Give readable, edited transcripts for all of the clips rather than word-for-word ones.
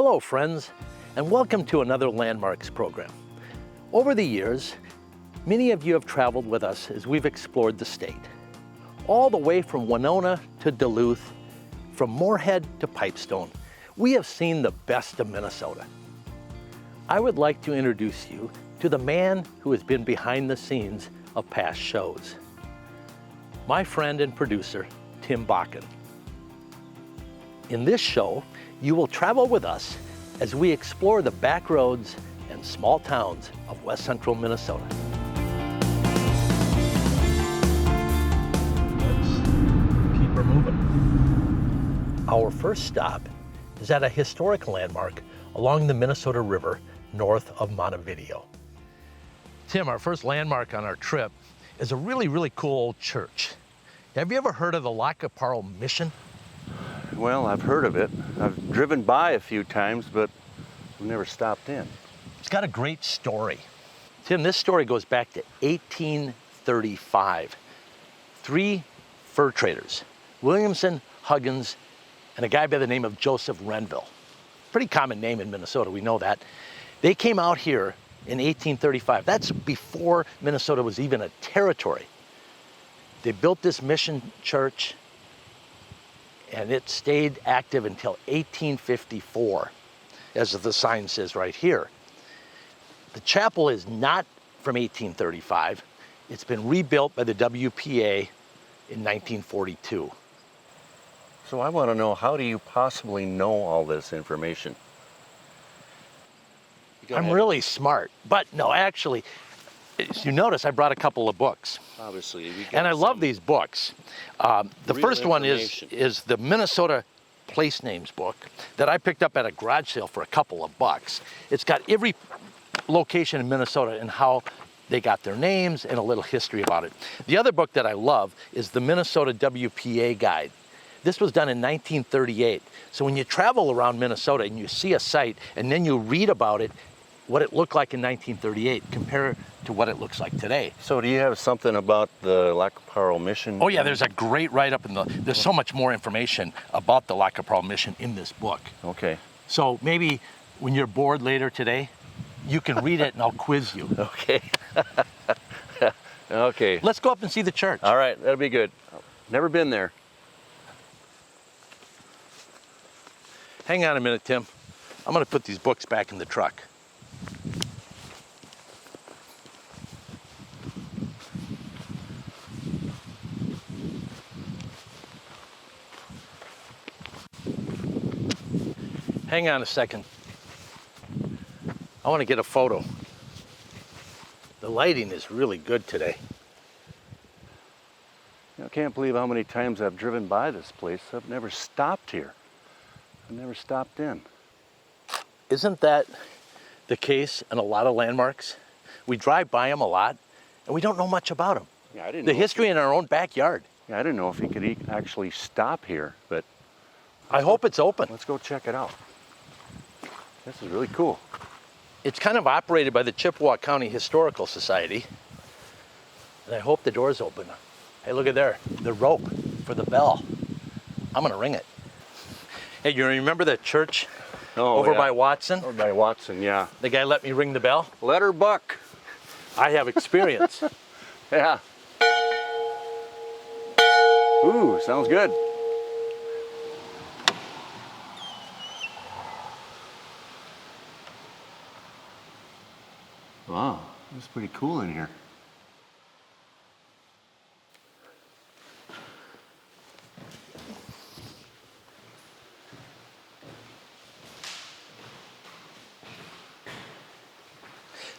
Hello, friends, and welcome to another Landmarks program. Over the years, many of you have traveled with us as we've explored the state. All the way from Winona to Duluth, from Moorhead to Pipestone, we have seen the best of Minnesota. I would like to introduce you to the man who has been behind the scenes of past shows. My friend and producer, TimBakken. In this show, you will travel with us as we explore the back roads and small towns of west central Minnesota. Let's keep her moving. Our first stop is at a historic landmark along the Minnesota River north of Montevideo. Tim, our first landmark on our trip is a really cool old church. Have you ever heard of the Lac Qui Parle Mission? Well, I've heard of it. I've driven by a few times, but I've never stopped in. It's got a great story. Tim, this story goes back to 1835. Three fur traders, Williamson, Huggins, and a guy by the name of Joseph Renville. Pretty common name in Minnesota, we know that. They came out here in 1835. That's before Minnesota was even a territory. They built this mission church, and it stayed active until 1854, as the sign says right here. The chapel is not from 1835. It's been rebuilt by the WPA in 1942. So I want to know, how do you possibly know all this information? I'm really smart, but no, actually, as you notice, I brought a couple of books. Obviously. And I love these books. The first one is the Minnesota Place Names book that I picked up at a garage sale for a couple of bucks. It's got every location in Minnesota and how they got their names and a little history about it. The other book that I love is the Minnesota WPA Guide. This was done in 1938. So when you travel around Minnesota and you see a site and then you read about it, what it looked like in 1938, compare to what it looks like today. So do you have something about the Lac Qui Parle Mission? Oh yeah, there's a great write-up there's so much more information about the Lac Qui Parle Mission in this book. Okay. So maybe when you're bored later today, you can read it and I'll quiz you. Okay. Okay. Let's go up and see the church. All right, that'll be good. Never been there. Hang on a minute, Tim. I'm gonna put these books back in the truck. Hang on a second. I want to get a photo. The lighting is really good today. I can't believe how many times I've driven by this place. I've never stopped here. I've never stopped in. Isn't that the case in a lot of landmarks? We drive by them a lot and we don't know much about them. Yeah, I didn't the know history in our own backyard. Yeah, I didn't know if you could actually stop here, but I hope it's open. let's go check it out. This is really cool. It's kind of operated by the Chippewa County Historical Society. And I hope the door's open. Hey, look at there, the rope for the bell. I'm gonna ring it. Hey, you remember that church over by Watson? Over by Watson, yeah. The guy let me ring the bell? Let her buck. I have experience. Yeah. Ooh, sounds good. Wow, it's pretty cool in here.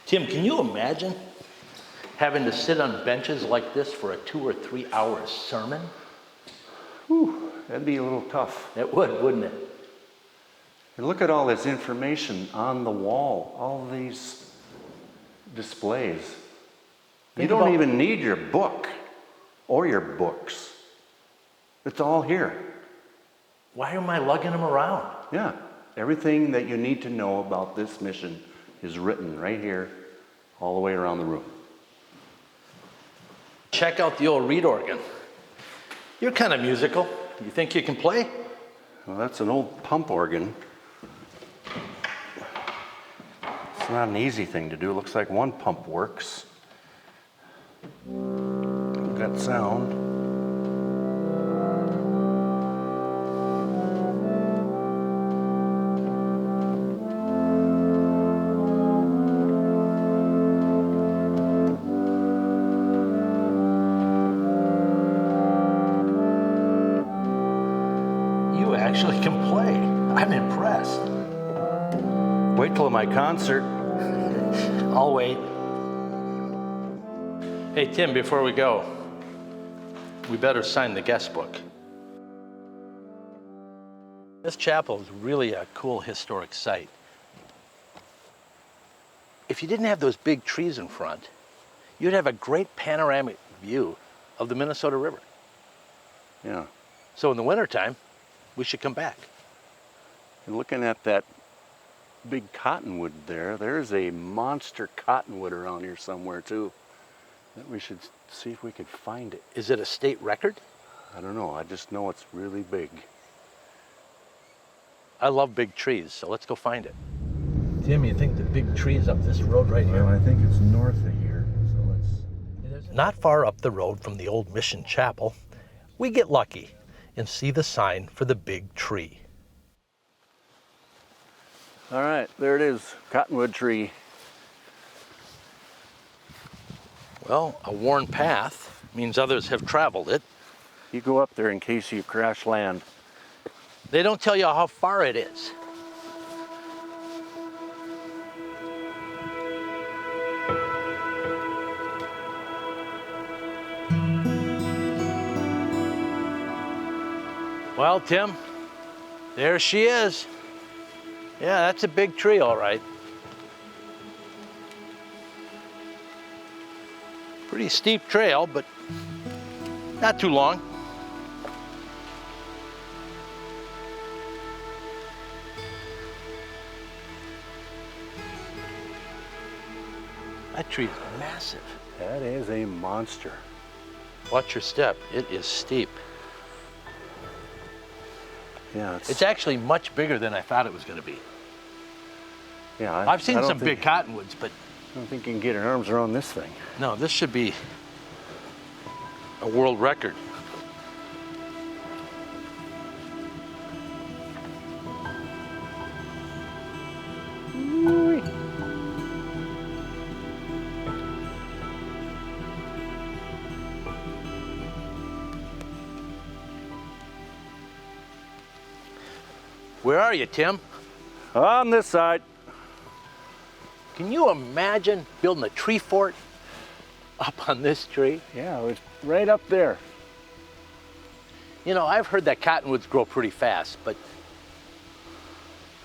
Tim, can you imagine having to sit on benches like this for a 2 or 3 hour sermon? Whew, that'd be a little tough. It would, wouldn't it? And look at all this information on the wall, all these displays. You don't even need your book or your books. It's all here. Why am I lugging them around? Yeah, everything that you need to know about this mission is written right here, all the way around the room. Check out the old reed organ. You're kind of musical. You think you can play? Well, that's an old pump organ. not an easy thing to do. Looks like one pump works. Got sound. You actually can play. I'm impressed. Wait till my concert. I'll wait. Hey, Tim, before we go, we better sign the guest book. This chapel is really a cool historic site. If you didn't have those big trees in front, you'd have a great panoramic view of the Minnesota River. Yeah. So in the wintertime, we should come back. And looking at that big cottonwood there, there's a monster cottonwood around here somewhere too. That we should see if we could find it. Is it a state record? I don't know, I just know it's really big. I love big trees, so let's go find it. Tim, you think the big tree is up this road right here? Well, I think it's north of here, so let's... Not far up the road from the old Mission Chapel, we get lucky and see the sign for the big tree. All right, there it is, cottonwood tree. Well, a worn path means others have traveled it. You go up there in case you crash land. They don't tell you how far it is. Well, Tim, there she is. Yeah, that's a big tree, all right. Pretty steep trail, but not too long. That tree is massive. That is a monster. Watch your step, it is steep. Yeah, It's actually much bigger than I thought it was going to be. yeah. I've seen I don't some think- big cottonwoods, but I don't think you can get your arms around this thing. no, this should be a world record. Where are you, Tim? On this side. Can you imagine building a tree fort up on this tree? Yeah, it was right up there. You know, I've heard that cottonwoods grow pretty fast, but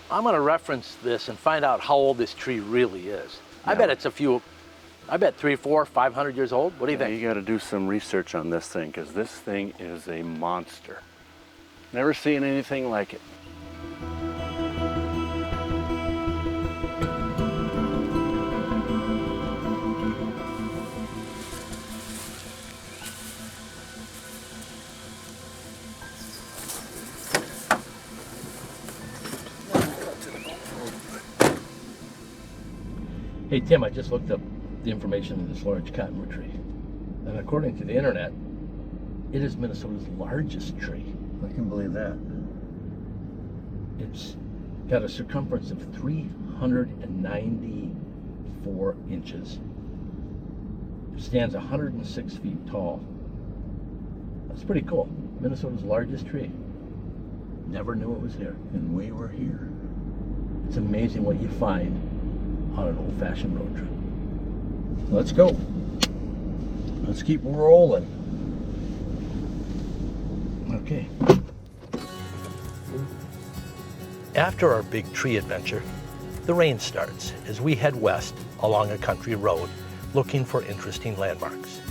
I'm gonna reference this and find out how old this tree really is. I Yeah. bet it's I bet 300, 400, 500 years old. What do you think? You got to do some research on this thing because this thing is a monster. Never seen anything like it. Hey Tim, I just looked up the information of this large cottonwood tree. And according to the internet, it is Minnesota's largest tree. I can believe that. It's got a circumference of 394 inches. It stands 106 feet tall. That's pretty cool. Minnesota's largest tree. Never knew it was here. And we were here. It's amazing what you find on an old-fashioned road trip. Let's go. Let's keep rolling. Okay. After our big tree adventure, the rain starts as we head west along a country road looking for interesting landmarks.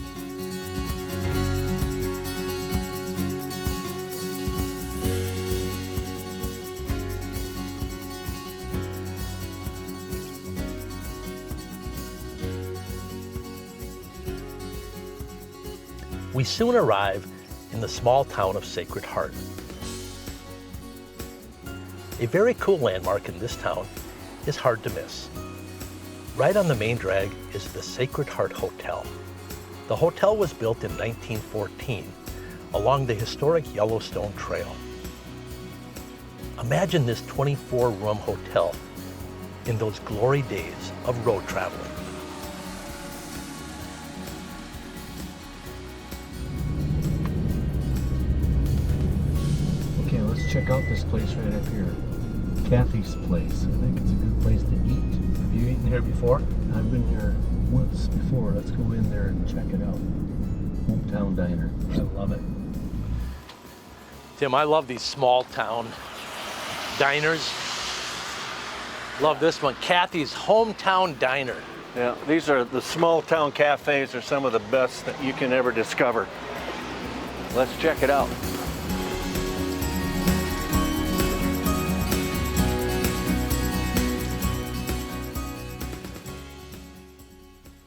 We soon arrive in the small town of Sacred Heart. A very cool landmark in this town is hard to miss. Right on the main drag is the Sacred Heart Hotel. The hotel was built in 1914 along the historic Yellowstone Trail. Imagine this 24-room hotel in those glory days of road traveling. Okay, let's check out this place right up here. Kathy's place. I think it's a good place to eat. Have you eaten here before? I've been here once before. Let's go in there and check it out. Hometown Diner. I love it. Tim, I love these small town diners. Love this one, Kathy's Hometown Diner. Yeah, these are the small town cafes are some of the best that you can ever discover. Let's check it out.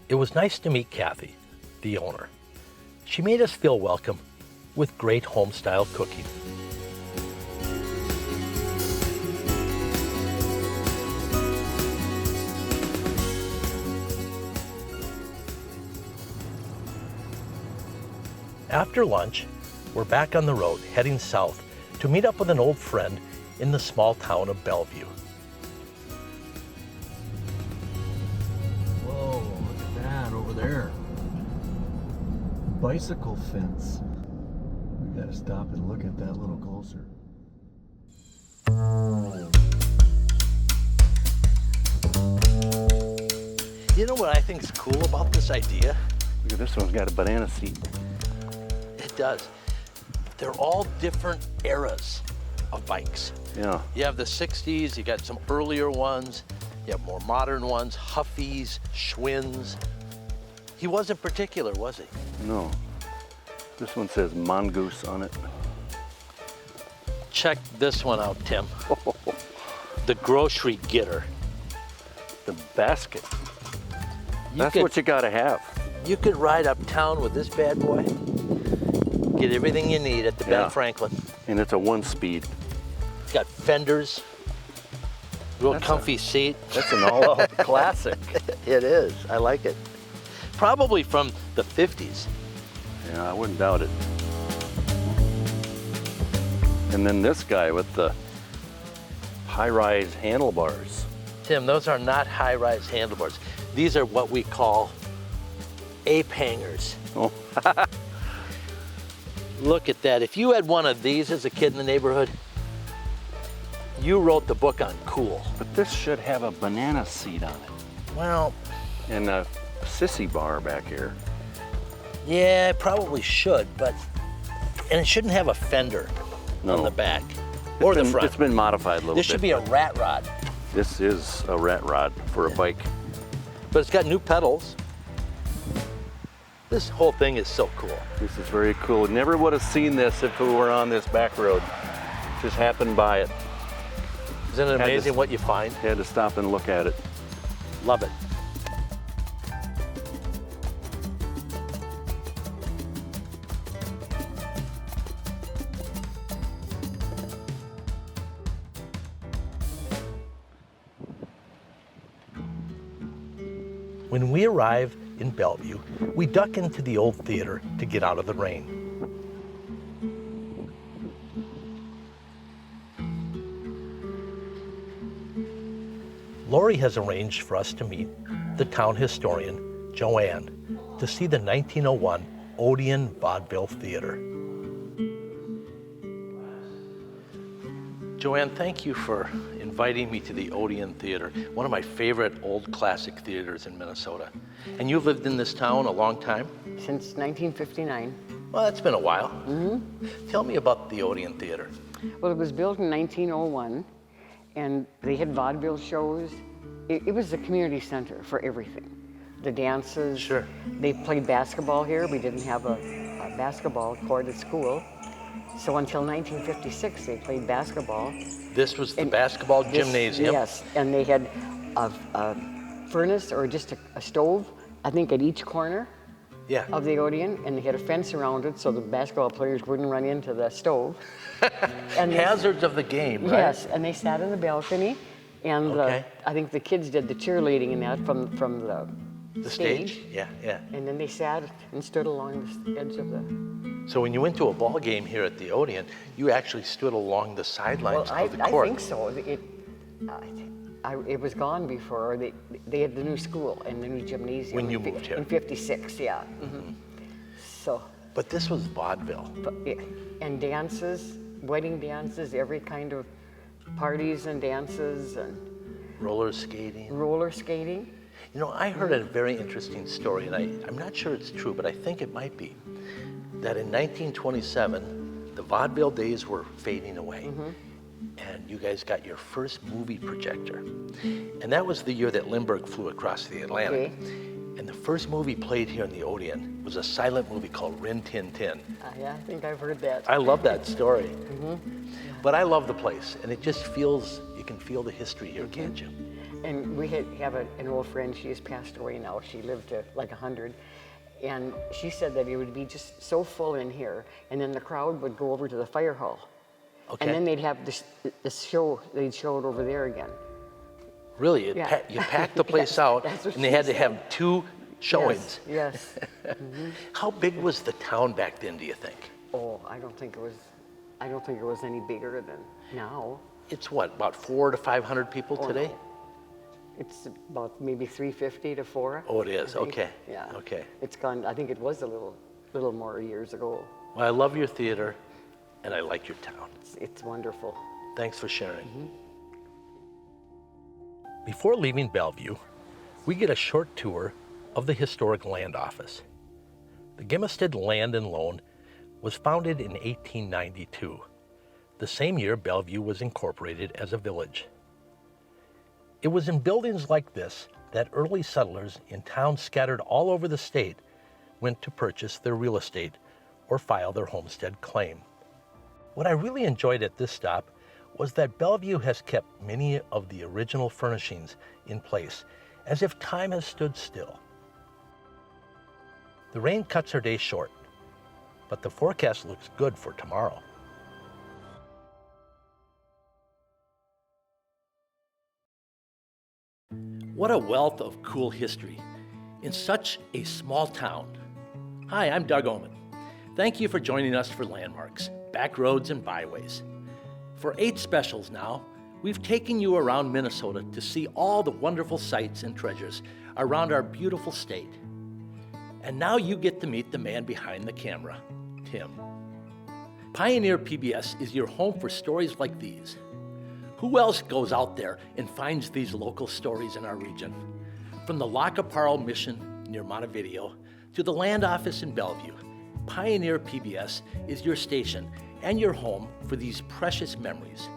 It was nice to meet Kathy, the owner. She made us feel welcome with great home-style cooking. After lunch, we're back on the road heading south to meet up with an old friend in the small town of Belview. Whoa, look at that over there. Bicycle fence. We gotta stop and look at that a little closer. You know what I think is cool about this idea? Look at this one's got a banana seat. It does. They're all different eras of bikes. Yeah. You have the 60s, you got some earlier ones, you have more modern ones, Huffies, Schwinn's. He wasn't particular, was he? No. This one says Mongoose on it. Check this one out, Tim. The grocery getter. The basket. That's could- what you gotta have. You could ride uptown with this bad boy, get everything you need at the Yeah. Ben Franklin. And it's a 1-speed. It's got fenders, real That's comfy seat. That's an all-out classic. It is, I like it. Probably from the 50s. Yeah, I wouldn't doubt it. And then this guy with the high-rise handlebars. Tim, those are not high-rise handlebars. These are what we call ape hangers. Oh. Look at that. If you had one of these as a kid in the neighborhood, you wrote the book on cool. But this should have a banana seat on it. Well, And a sissy bar back here. yeah, it probably should, and it shouldn't have a fender on the back or the front. It's been modified a little bit. This should be a rat rod, This is a rat rod for a bike. but it's got new pedals. This whole thing is so cool. This is very cool. Never would have seen this if we were on this back road. Just happened by it. Isn't it Had to- amazing what you find? Had to stop and look at it. Love it. When we arrive in Belview, we duck into the old theater to get out of the rain. Lori has arranged for us to meet the town historian, Joanne, to see the 1901 Odeon Vaudeville Theater. Joanne, thank you for inviting me to the Odeon Theater, one of my favorite old classic theaters in Minnesota. And you've lived in this town a long time? Since 1959. Well, that's been a while. Tell me about the Odeon Theater. Well, it was built in 1901, and they had vaudeville shows. It was the community center for everything. The dances. Sure. They played basketball here. We didn't have a basketball court at school. So until 1956, they played basketball. This was the And basketball this- gymnasium? Yes, and they had a furnace or just a stove, I think, at each corner Yeah. of the Odeon, and they had a fence around it so the basketball players wouldn't run into the stove. And they- Hazards of the game, right? Yes, and they sat in the balcony, And Okay. I think the kids did the cheerleading in that from The stage? Yeah, yeah. And then they sat and stood along the edge of the. So when you went to a ball game here at the Odeon, you actually stood along the sidelines of the I court. think so. It was gone before. They had the new school and the new gymnasium. When you moved here. In '56, yeah. So, But this was vaudeville. and dances, wedding dances, every kind of parties and dances and Roller skating. roller skating. You know, I heard a very interesting story, and I'm not sure it's true, but I think it might be, that in 1927, the vaudeville days were fading away, and you guys got your first movie projector. And that was the year that Lindbergh flew across the Atlantic. Okay. And the first movie played here in the Odeon was a silent movie called Rin Tin Tin. Yeah, I think I've heard that. I love that story. But I love the place, and it just feels, you can feel the history here, can't you? And we have an old friend, she has passed away now. She lived to like 100. And she said that it would be just so full in here, and then the crowd would go over to the fire hall. Okay. And then they'd have this show, they'd show it over there again. Really, Yeah. you packed the place Yes, out, that's what and they she had to said. have 2 showings. Yes. How big was the town back then, do you think? Oh, I don't think it was any bigger than now. It's what, about 400 to 500 people Oh, today? no. It's about maybe 350 to 4. Oh, it is, I think. okay. Yeah. Okay. It's gone, I think it was a little more years ago. Well, I love your theater, and I like your town. It's wonderful. Thanks for sharing. Before leaving Belview, we get a short tour of the historic land office. The Gimested Land and Loan was founded in 1892, the same year Belview was incorporated as a village. It was in buildings like this that early settlers in towns scattered all over the state went to purchase their real estate or file their homestead claim. What I really enjoyed at this stop was that Belview has kept many of the original furnishings in place, as if time has stood still. The rain cuts our day short, but the forecast looks good for tomorrow. What a wealth of cool history in such a small town. Hi, I'm Doug Ohman. Thank you for joining us for Landmarks, Backroads, and Byways. For 8 specials now, we've taken you around Minnesota to see all the wonderful sights and treasures around our beautiful state. And now you get to meet the man behind the camera, Tim. Pioneer PBS is your home for stories like these. Who else goes out there and finds these local stories in our region? From the Lac Qui Parle Mission near Montevideo to the land office in Belview, Pioneer PBS is your station and your home for these precious memories.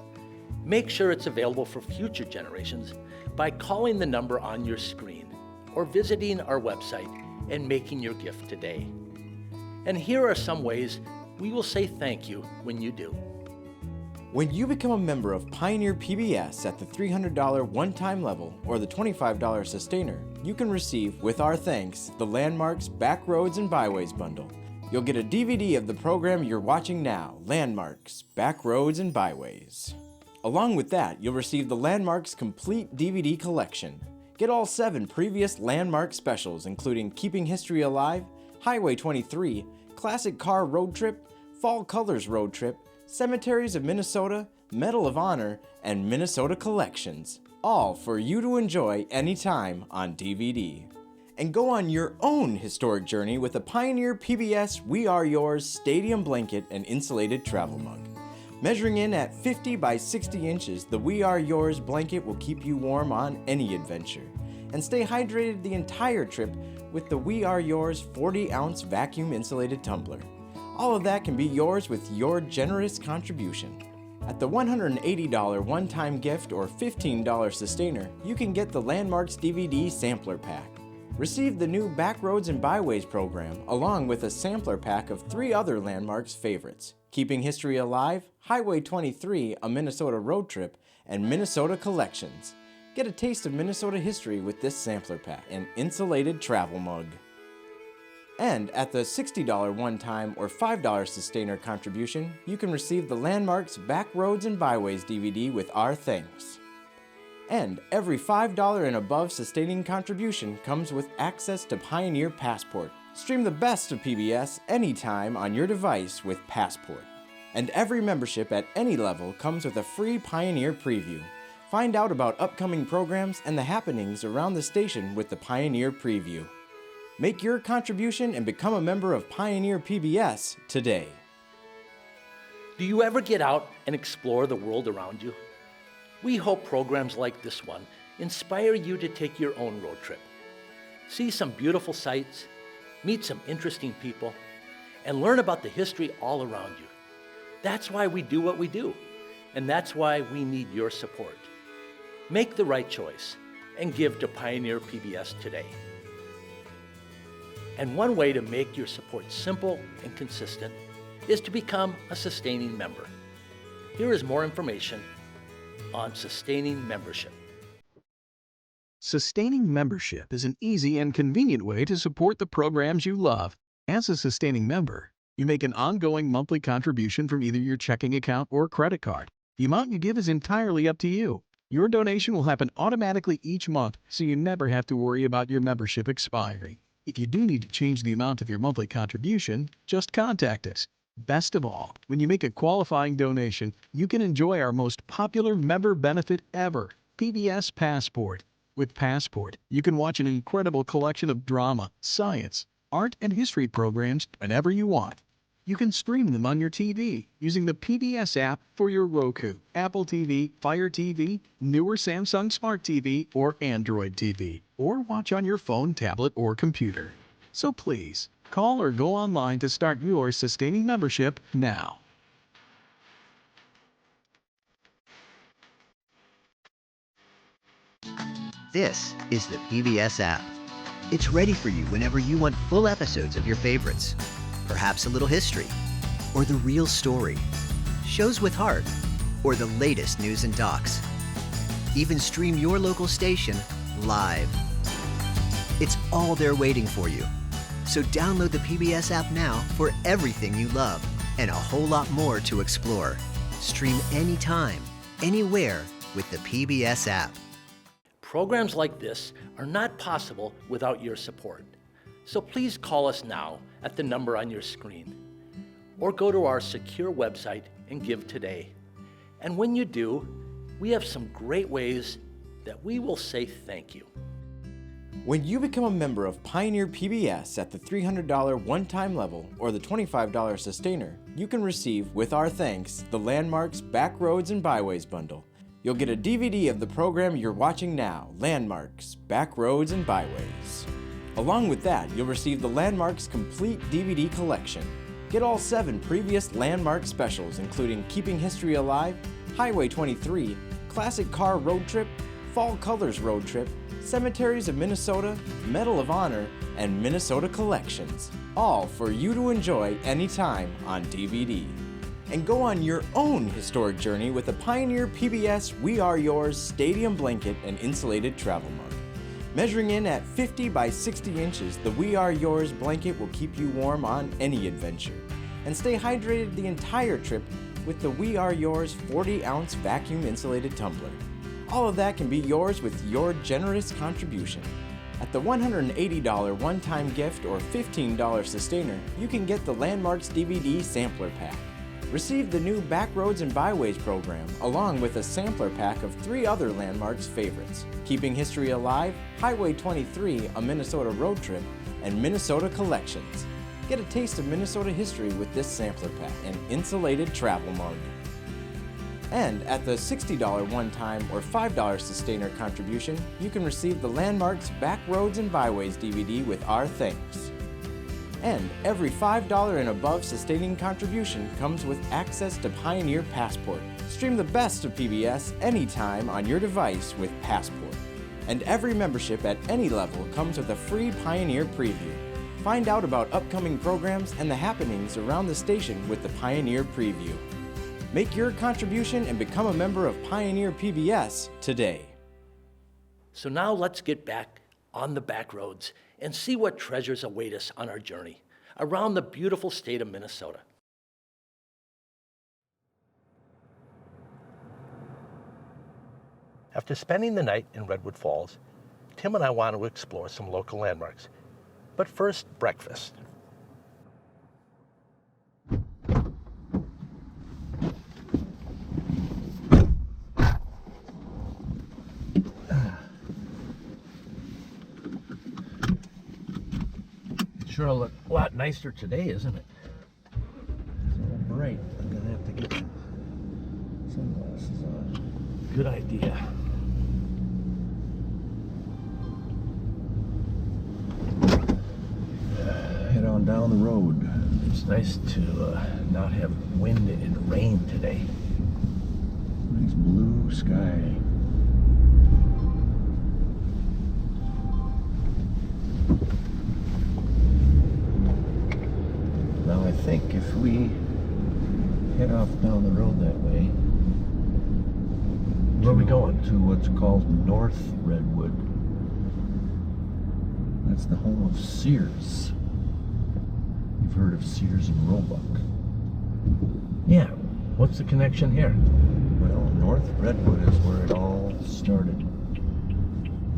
Make sure it's available for future generations by calling the number on your screen or visiting our website and making your gift today. And here are some ways we will say thank you when you do. When you become a member of Pioneer PBS at the $300 one-time level or the $25 sustainer, you can receive, with our thanks, the Landmarks, Backroads, and Byways bundle. You'll get a DVD of the program you're watching now, Landmarks, Backroads, and Byways. Along with that, you'll receive the Landmarks Complete DVD Collection. Get all 7 previous Landmark specials, including Keeping History Alive, Highway 23, Classic Car Road Trip, Fall Colors Road Trip, Cemeteries of Minnesota, Medal of Honor, and Minnesota Collections, all for you to enjoy anytime on DVD. And go on your own historic journey with a Pioneer PBS We Are Yours stadium blanket and insulated travel mug. Measuring in at 50 by 60 inches, the We Are Yours blanket will keep you warm on any adventure. And stay hydrated the entire trip with the We Are Yours 40-ounce vacuum insulated tumbler. All of that can be yours with your generous contribution. At the $180 one-time gift or $15 sustainer, you can get the Landmarks DVD Sampler Pack. Receive the new Backroads and Byways program, along with a sampler pack of 3 other Landmarks favorites: Keeping History Alive, Highway 23, A Minnesota Road Trip, and Minnesota Collections. Get a taste of Minnesota history with this sampler pack, an insulated travel mug. And at the $60 one-time or $5 sustainer contribution, you can receive the Landmarks, Backroads, and Byways DVD with our thanks. And every $5 and above sustaining contribution comes with access to Pioneer Passport. Stream the best of PBS anytime on your device with Passport. And every membership at any level comes with a free Pioneer preview. Find out about upcoming programs and the happenings around the station with the Pioneer Preview. Make your contribution and become a member of Pioneer PBS today. Do you ever get out and explore the world around you? We hope programs like this one inspire you to take your own road trip. See some beautiful sights, meet some interesting people, and learn about the history all around you. That's why we do what we do, and that's why we need your support. Make the right choice and give to Pioneer PBS today. And one way to make your support simple and consistent is to become a sustaining member. Here is more information on sustaining membership. Sustaining membership is an easy and convenient way to support the programs you love. As a sustaining member, you make an ongoing monthly contribution from either your checking account or credit card. The amount you give is entirely up to you. Your donation will happen automatically each month, so you never have to worry about your membership expiring. If you do need to change the amount of your monthly contribution, just contact us. Best of all, when you make a qualifying donation, you can enjoy our most popular member benefit ever, PBS Passport. With Passport, you can watch an incredible collection of drama, science, art, and history programs whenever you want. You can stream them on your TV using the PBS app for your Roku, Apple TV, Fire TV, newer Samsung Smart TV, or Android TV, or watch on your phone, tablet, or computer. So please, call or go online to start your sustaining membership now. This is the PBS app. It's ready for you whenever you want full episodes of your favorites, perhaps a little history, or the real story, shows with heart, or the latest news and docs. Even stream your local station live. It's all there waiting for you. So download the PBS app now for everything you love and a whole lot more to explore. Stream anytime, anywhere with the PBS app. Programs like this are not possible without your support. So please call us now at the number on your screen, or go to our secure website and give today. And when you do, we have some great ways that we will say thank you. When you become a member of Pioneer PBS at the $300 one-time level or the $25 sustainer, you can receive, with our thanks, the Landmarks, Backroads, and Byways bundle. You'll get a DVD of the program you're watching now, Landmarks, Backroads, and Byways. Along with that, you'll receive the Landmarks Complete DVD Collection. Get all 7 previous Landmark specials, including Keeping History Alive, Highway 23, Classic Car Road Trip, Fall Colors Road Trip, Cemeteries of Minnesota, Medal of Honor, and Minnesota Collections, all for you to enjoy anytime on DVD. And go on your own historic journey with the Pioneer PBS We Are Yours Stadium Blanket and Insulated Travel Mug. Measuring in at 50 by 60 inches, the We Are Yours blanket will keep you warm on any adventure. And stay hydrated the entire trip with the We Are Yours 40-ounce vacuum insulated tumbler. All of that can be yours with your generous contribution. At the $180 one-time gift or $15 sustainer, you can get the Landmarks DVD Sampler Pack. Receive the new Backroads and Byways program, along with a sampler pack of 3 other Landmarks favorites: Keeping History Alive, Highway 23, a Minnesota Road Trip, and Minnesota Collections. Get a taste of Minnesota history with this sampler pack and insulated travel mug. And at the $60 one-time or $5 sustainer contribution, you can receive the Landmarks, Backroads, and Byways DVD with our thanks. And every $5 and above sustaining contribution comes with access to Pioneer Passport. Stream the best of PBS anytime on your device with Passport. And every membership at any level comes with a free Pioneer preview. Find out about upcoming programs and the happenings around the station with the Pioneer Preview. Make your contribution and become a member of Pioneer PBS today. So now let's get back on the back roads and see what treasures await us on our journey around the beautiful state of Minnesota. After spending the night in Redwood Falls, Tim and I want to explore some local landmarks. But first, breakfast. Sure will look a lot nicer today, isn't it? It's all bright. I'm gonna have to get sunglasses on. Good idea. Head on down the road. It's nice to not have wind and rain today. Nice blue sky. Now I think if we head off down the road that way. Where are we going? To what's called North Redwood. That's the home of Sears. You've heard of Sears and Roebuck. Yeah. What's the connection here? Well, North Redwood is where it all started.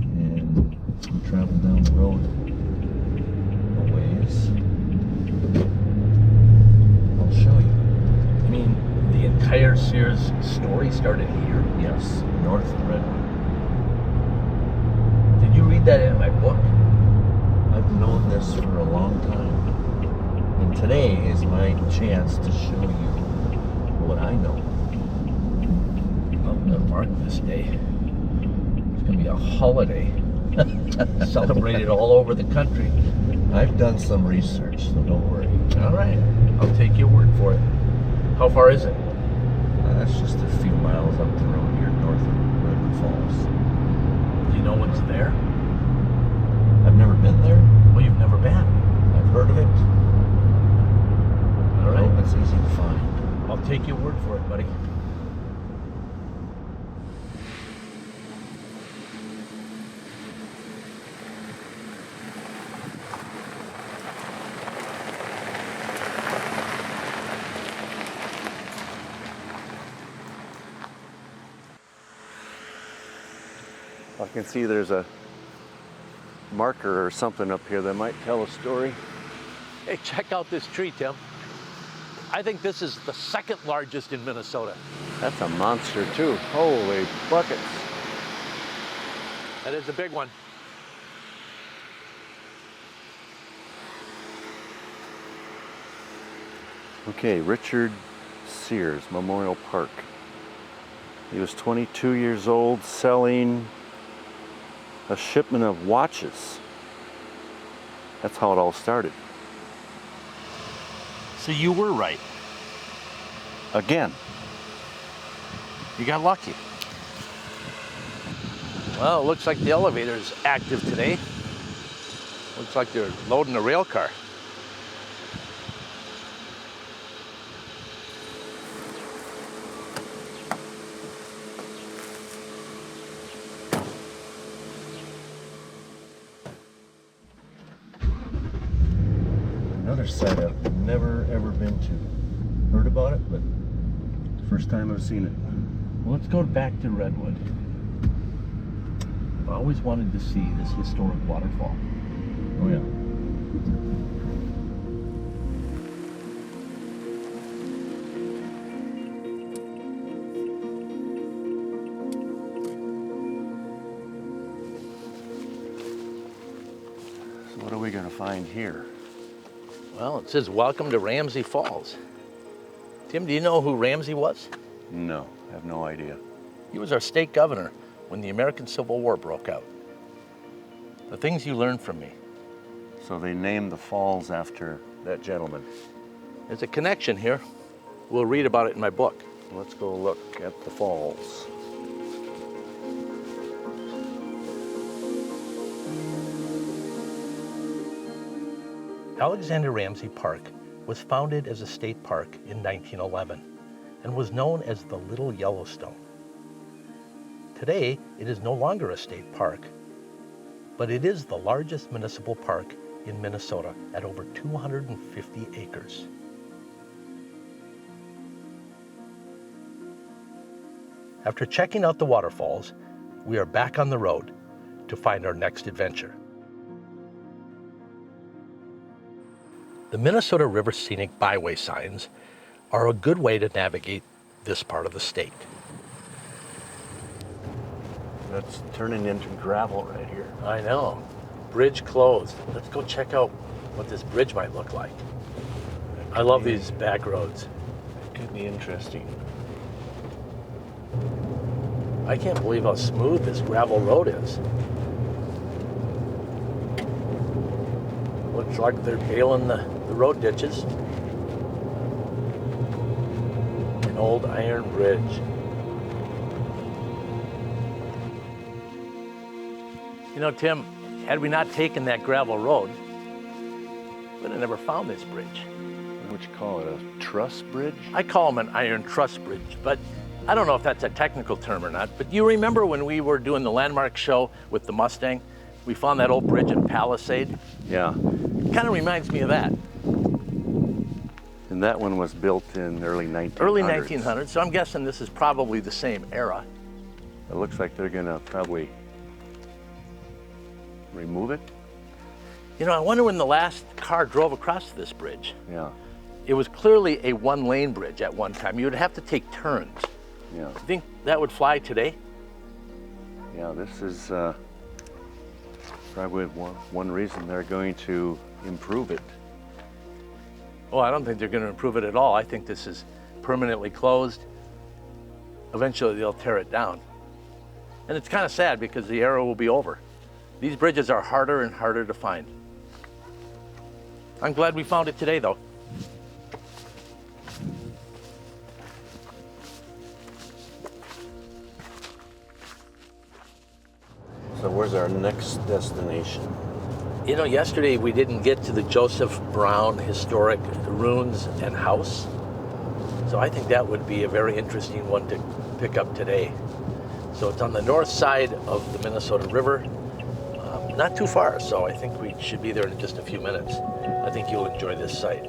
And we traveled down the road a ways. I'll show you. I mean, the entire Sears story started here. Yes, North Redwood. Did you read that in my book? I've known this for a long time. And today is my chance to show you what I know. I'm gonna mark this day. It's gonna be a holiday. Celebrated all over the country. I've done some research, so don't worry. All right. I'll take your word for it. How far is it? That's just a few miles up the road here, north of Redwood Falls. Do you know what's there? I've never been there. Well, you've never been. I've heard of it. All I right. hope it's easy to find. I'll take your word for it, buddy. I can see there's a marker or something up here that might tell a story. Hey, check out this tree, Tim. I think this is the second largest in Minnesota. That's a monster too. Holy buckets. That is a big one. Okay, Richard Sears Memorial Park. He was 22 years old selling a shipment of watches. That's how it all started. So you were right. Again. You got lucky. Well, it looks like the elevator's active today. Looks like they're loading a rail car. Another site I've never ever been to. Heard about it, but first time I've seen it. Well, let's go back to Redwood. I've always wanted to see this historic waterfall. Oh yeah. So what are we going to find here? Well, it says, welcome to Ramsey Falls. Tim, do you know who Ramsey was? No, I have no idea. He was our state governor when the American Civil War broke out. The things you learned from me. So they named the falls after that gentleman. There's a connection here. We'll read about it in my book. Let's go look at the falls. Alexander Ramsey Park was founded as a state park in 1911 and was known as the Little Yellowstone. Today, it is no longer a state park, but it is the largest municipal park in Minnesota at over 250 acres. After checking out the waterfalls, we are back on the road to find our next adventure. The Minnesota River Scenic Byway signs are a good way to navigate this part of the state. That's turning into gravel right here. I know. Bridge closed. Let's go check out what this bridge might look like. I love these back roads. It could be interesting. I can't believe how smooth this gravel road is. Looks like they're baling the road ditches. An old iron bridge. You know, Tim, had we not taken that gravel road, we'd have never found this bridge. What would you call it, a truss bridge? I call them an iron truss bridge, but I don't know if that's a technical term or not. But you remember when we were doing the landmark show with the Mustang? We found that old bridge in Palisade. Yeah. Kind of reminds me of that. And that one was built in early 1900s. Early 1900s, so I'm guessing this is probably the same era. It looks like they're gonna probably remove it. You know, I wonder when the last car drove across this bridge. Yeah, It was clearly a one-lane bridge at one time. You would have to take turns. yeah, You think that would fly today? yeah. This is probably one reason they're going to improve it. Oh, I don't think they're going to improve it at all. I think this is permanently closed. Eventually they'll tear it down. And it's kind of sad because the era will be over. These bridges are harder and harder to find. I'm glad we found it today, though. So where's our next destination? You know, yesterday we didn't get to the Joseph Brown Historic Ruins and House. So I think that would be a very interesting one to pick up today. So it's on the north side of the Minnesota River. Not too far, so I think we should be there in just a few minutes. I think you'll enjoy this site.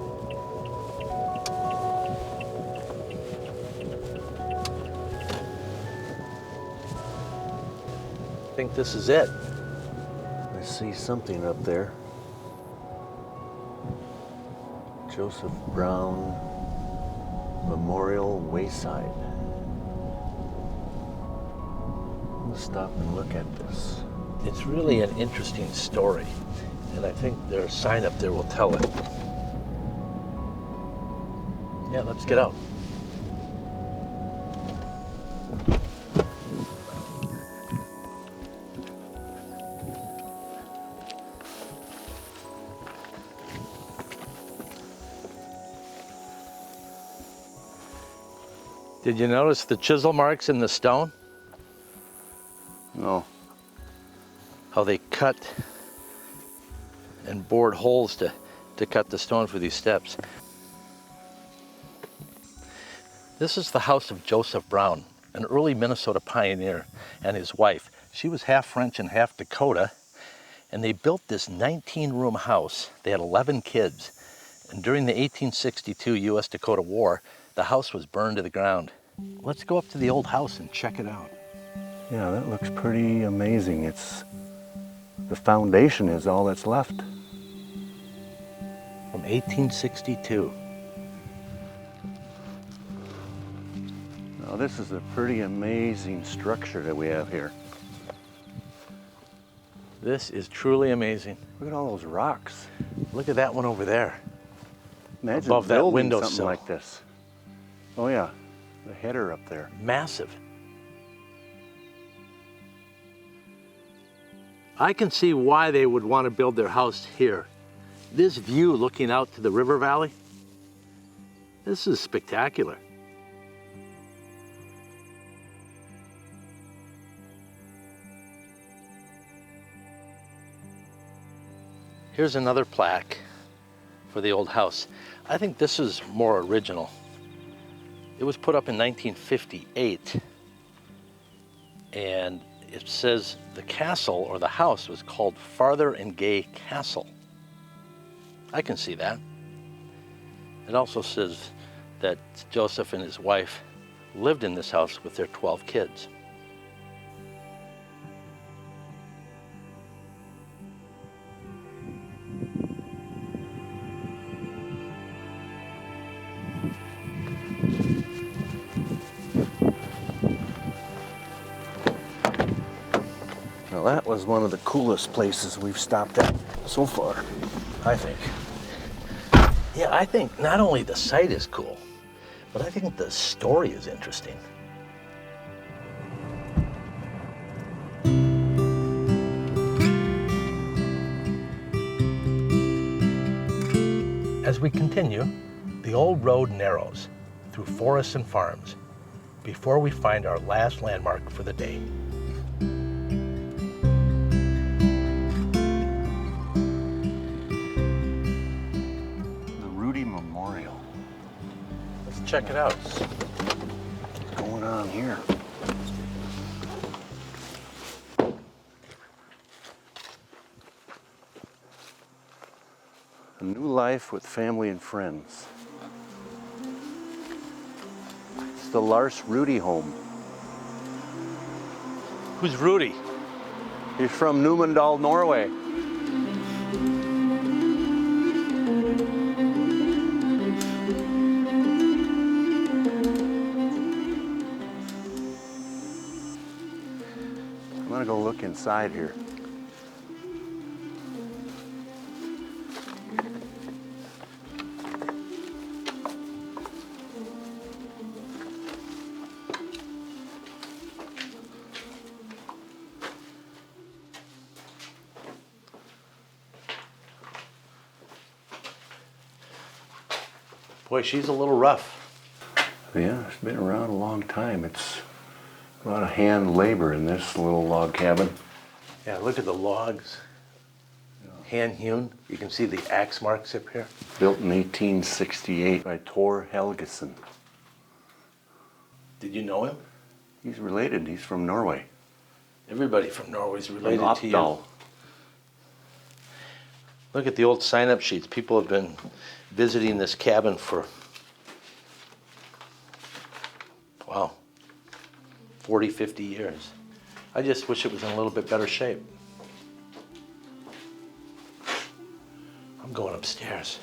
I think this is it. I see something up there. Joseph Brown Memorial Wayside. Let's stop and look at this. It's really an interesting story, and I think their sign up there will tell it. Yeah, let's get out. Did you notice the chisel marks in the stone? No. How they cut and bored holes to cut the stone for these steps. This is the house of Joseph Brown, an early Minnesota pioneer, and his wife. She was half French and half Dakota, and they built this 19-room house. They had 11 kids, and during the 1862 US-Dakota War, the house was burned to the ground. Let's go up to the old house and check it out. Yeah, that looks pretty amazing. The foundation is all that's left. From 1862. Now this is a pretty amazing structure that we have here. This is truly amazing. Look at all those rocks. Look at that one over there. Imagine Above that building windowsill. something like this. Oh yeah, the header up there. Massive. I can see why they would want to build their house here. This view looking out to the river valley, this is spectacular. Here's another plaque for the old house. I think this is more original. It was put up in 1958, and it says the castle or the house was called Farther and Gay Castle. I can see that. It also says that Joseph and his wife lived in this house with their 12 kids. that was one of the coolest places we've stopped at so far, I think. Yeah, I think not only the site is cool, but I think the story is interesting. As we continue, the old road narrows through forests and farms before we find our last landmark for the day. The Rudi Memorial. Let's check it out. What's going on here? A new life with family and friends. It's the Lars Rudi home. Who's Rudi? He's from Numedal, Norway. I'm gonna go look inside here. Boy, she's a little rough. Yeah, it's been around a long time. It's a lot of hand labor in this little log cabin. Yeah, look at the logs. Hand hewn. You can see the axe marks up here. Built in 1868 by Tor Helgesen. Did you know him? He's related. He's from Norway. Everybody from Norway is From related to you. Oppdal. Look at the old sign-up sheets. People have been visiting this cabin for, wow, 40, 50 years. I just wish it was in a little bit better shape. I'm going upstairs.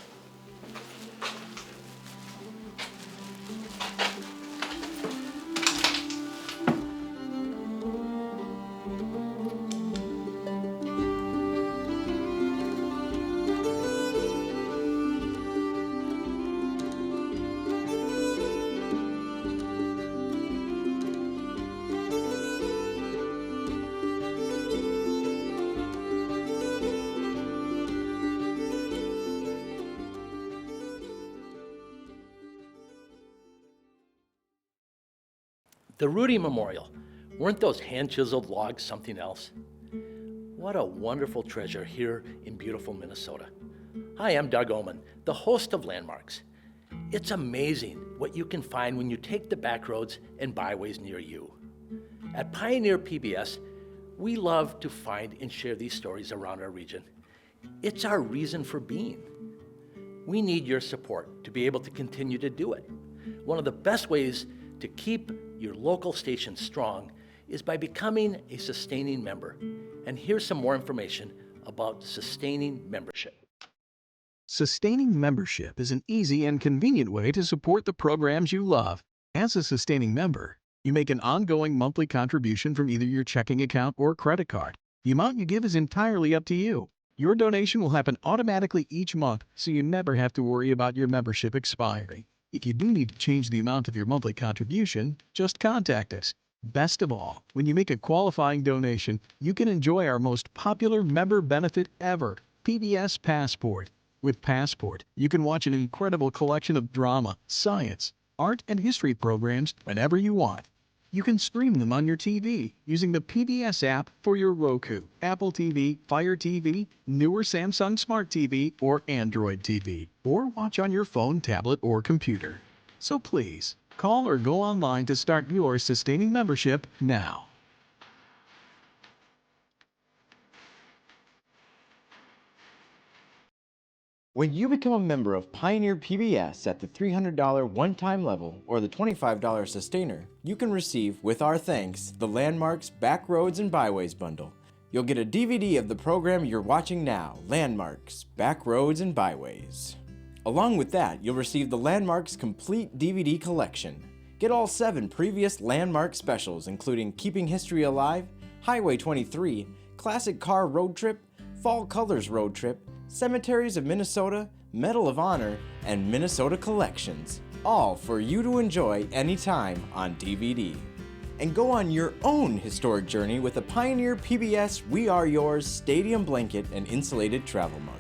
The Rudi Memorial. Weren't those hand-chiseled logs something else? What a wonderful treasure here in beautiful Minnesota. Hi, I'm Doug Ohman, the host of Landmarks. It's amazing what you can find when you take the back roads and byways near you. At Pioneer PBS, we love to find and share these stories around our region. It's our reason for being. We need your support to be able to continue to do it. One of the best ways to keep your local station strong is by becoming a sustaining member. And here's some more information about sustaining membership. Sustaining membership is an easy and convenient way to support the programs you love. As a sustaining member, you make an ongoing monthly contribution from either your checking account or credit card. The amount you give is entirely up to you. Your donation will happen automatically each month, so you never have to worry about your membership expiring. If you do need to change the amount of your monthly contribution, just contact us. Best of all, when you make a qualifying donation, you can enjoy our most popular member benefit ever, PBS Passport. With Passport, you can watch an incredible collection of drama, science, art, and history programs whenever you want. You can stream them on your TV using the PBS app for your Roku, Apple TV, Fire TV, newer Samsung Smart TV, or Android TV, or watch on your phone, tablet, or computer. So please, call or go online to start your sustaining membership now. When you become a member of Pioneer PBS at the $300 one-time level or the $25 sustainer, you can receive, with our thanks, the Landmarks, Backroads, and Byways bundle. You'll get a DVD of the program you're watching now, Landmarks, Backroads, and Byways. Along with that, you'll receive the Landmarks Complete DVD Collection. Get all 7 previous Landmark specials, including Keeping History Alive, Highway 23, Classic Car Road Trip, Fall Colors Road Trip, Cemeteries of Minnesota, Medal of Honor, and Minnesota Collections, all for you to enjoy anytime on DVD. And go on your own historic journey with the Pioneer PBS We Are Yours Stadium Blanket and Insulated Travel Mug.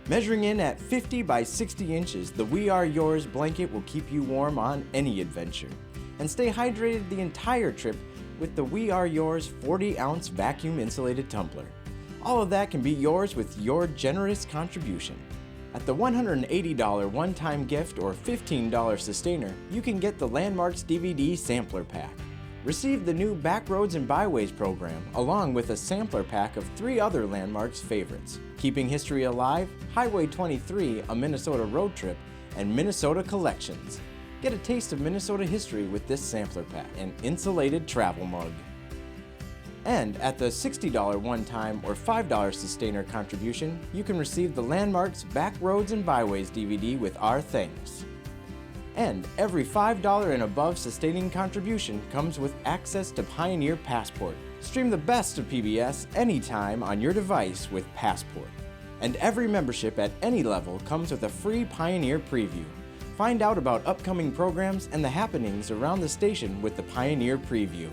Measuring in at 50 by 60 inches, the We Are Yours blanket will keep you warm on any adventure. And stay hydrated the entire trip with the We Are Yours 40-ounce vacuum insulated tumbler. All of that can be yours with your generous contribution. At the $180 one-time gift or $15 sustainer, you can get the Landmarks DVD Sampler Pack. Receive the new Backroads and Byways program, along with a sampler pack of 3 other Landmarks favorites: Keeping History Alive, Highway 23, A Minnesota Road Trip, and Minnesota Collections. Get a taste of Minnesota history with this sampler pack, an insulated travel mug. And at the $60 one-time or $5 sustainer contribution, you can receive the Landmarks Backroads and Byways DVD with our thanks. And every $5 and above sustaining contribution comes with access to Pioneer Passport. Stream the best of PBS anytime on your device with Passport. And every membership at any level comes with a free Pioneer preview. Find out about upcoming programs and the happenings around the station with the Pioneer Preview.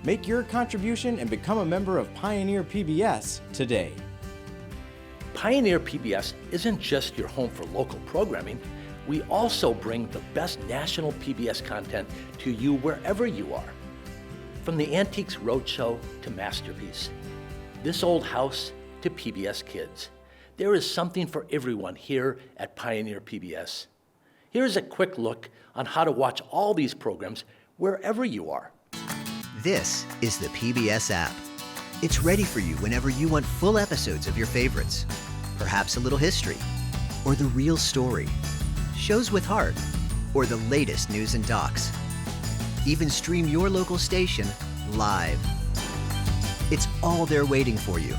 Make your contribution and become a member of Pioneer PBS today. Pioneer PBS isn't just your home for local programming. We also bring the best national PBS content to you wherever you are. From the Antiques Roadshow to Masterpiece, This Old House to PBS Kids. There is something for everyone here at Pioneer PBS. Here's a quick look on how to watch all these programs wherever you are. This is the PBS app. It's ready for you whenever you want full episodes of your favorites, perhaps a little history, or the real story, shows with heart, or the latest news and docs. Even stream your local station live. It's all there waiting for you.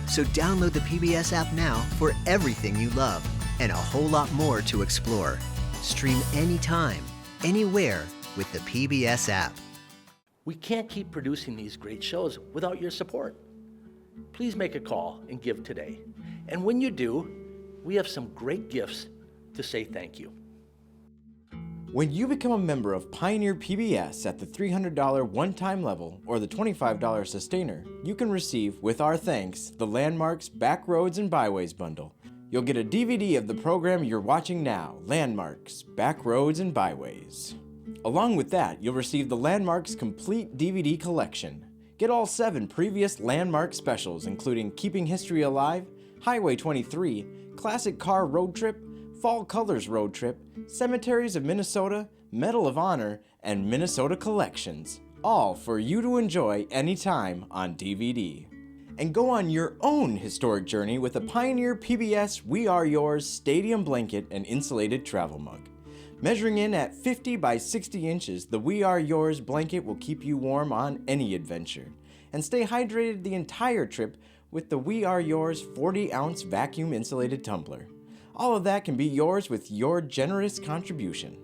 So download the PBS app now for everything you love and a whole lot more to explore. Stream anytime, anywhere with the PBS app. We can't keep producing these great shows without your support. Please make a call and give today. And when you do, we have some great gifts to say thank you. When you become a member of Pioneer PBS at the $300 one-time level or the $25 sustainer, you can receive, with our thanks, the Landmarks Backroads and Byways bundle. You'll get a DVD of the program you're watching now, Landmarks Backroads and Byways. Along with that, you'll receive the Landmarks Complete DVD Collection. Get all 7 previous Landmark specials, including Keeping History Alive, Highway 23, Classic Car Road Trip, Fall Colors Road Trip, Cemeteries of Minnesota, Medal of Honor, and Minnesota Collections, all for you to enjoy anytime on DVD. And go on your own historic journey with the Pioneer PBS We Are Yours Stadium Blanket and Insulated Travel Mug. Measuring in at 50 by 60 inches, the We Are Yours blanket will keep you warm on any adventure. And stay hydrated the entire trip with the We Are Yours 40-ounce vacuum insulated tumbler. All of that can be yours with your generous contribution.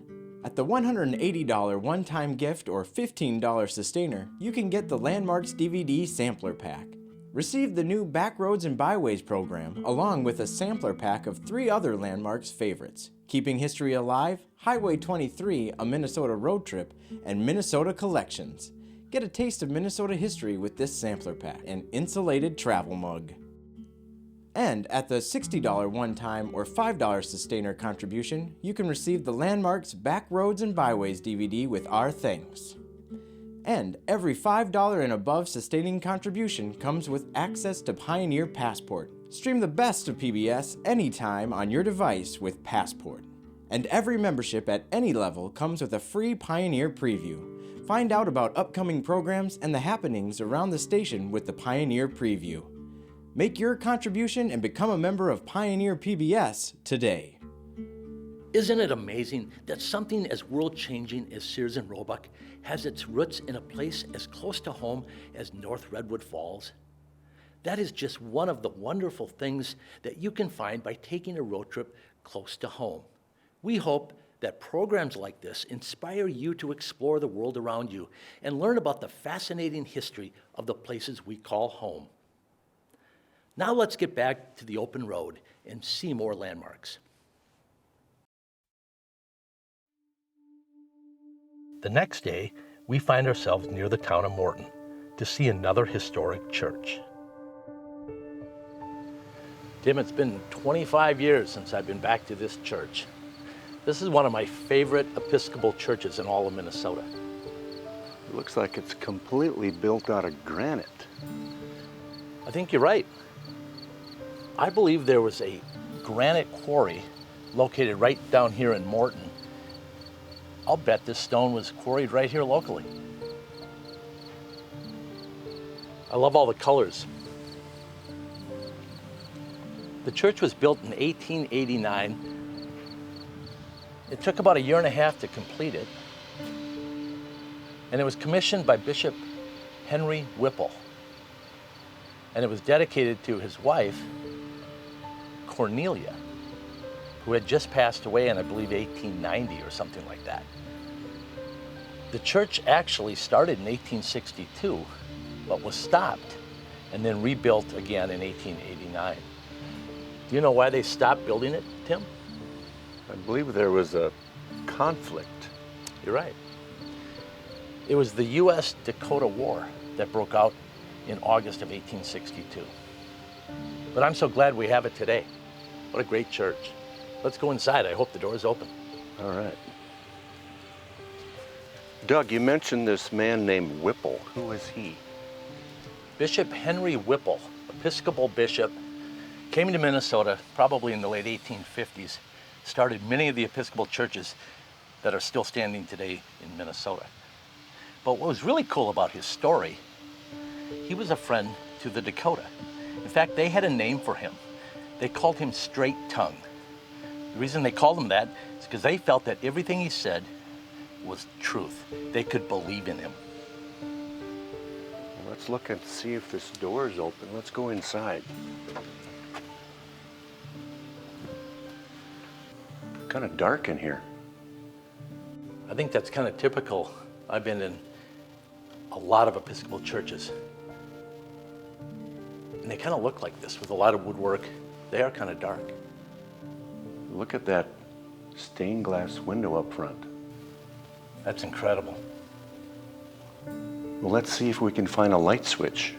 At the $180 one-time gift or $15 sustainer, you can get the Landmarks DVD Sampler Pack. Receive the new Backroads and Byways program, along with a sampler pack of 3 other Landmarks favorites: Keeping History Alive, Highway 23, A Minnesota Road Trip, and Minnesota Collections. Get a taste of Minnesota history with this sampler pack, an insulated travel mug. And at the $60 one-time or $5 sustainer contribution, you can receive the Landmarks Backroads and Byways DVD with our thanks. And every $5 and above sustaining contribution comes with access to Pioneer Passport. Stream the best of PBS anytime on your device with Passport. And every membership at any level comes with a free Pioneer preview. Find out about upcoming programs and the happenings around the station with the Pioneer Preview. Make your contribution and become a member of Pioneer PBS today. Isn't it amazing that something as world-changing as Sears and Roebuck has its roots in a place as close to home as North Redwood Falls? That is just one of the wonderful things that you can find by taking a road trip close to home. We hope that programs like this inspire you to explore the world around you and learn about the fascinating history of the places we call home. Now let's get back to the open road and see more landmarks. The next day, we find ourselves near the town of Morton to see another historic church. Tim, it's been 25 years since I've been back to this church. This is one of my favorite Episcopal churches in all of Minnesota. It looks like it's completely built out of granite. I think you're right. I believe there was a granite quarry located right down here in Morton. I'll bet this stone was quarried right here locally. I love all the colors. The church was built in 1889. It took about 1.5 years to complete it. And it was commissioned by Bishop Henry Whipple. And it was dedicated to his wife, Cornelia, who had just passed away in, I believe, 1890 or something like that. The church actually started in 1862, but was stopped and then rebuilt again in 1889. Do you know why they stopped building it, Tim? I believe there was a conflict. You're right. It was the US-Dakota War that broke out in August of 1862. But I'm so glad we have it today. What a great church. Let's go inside. I hope the door's open. All right. Doug, you mentioned this man named Whipple. Who is he? Bishop Henry Whipple, Episcopal bishop, came to Minnesota probably in the late 1850s, started many of the Episcopal churches that are still standing today in Minnesota. But what was really cool about his story, he was a friend to the Dakota. In fact, they had a name for him. They called him Straight Tongue. The reason they called him that is because they felt that everything he said was truth. They could believe in him. Well, let's look and see if this door is open. Let's go inside. Kind of dark in here. I think that's kind of typical. I've been in a lot of Episcopal churches, and they kind of look like this with a lot of woodwork. They are kind of dark. Look at that stained glass window up front. That's incredible. Well, let's see if we can find a light switch.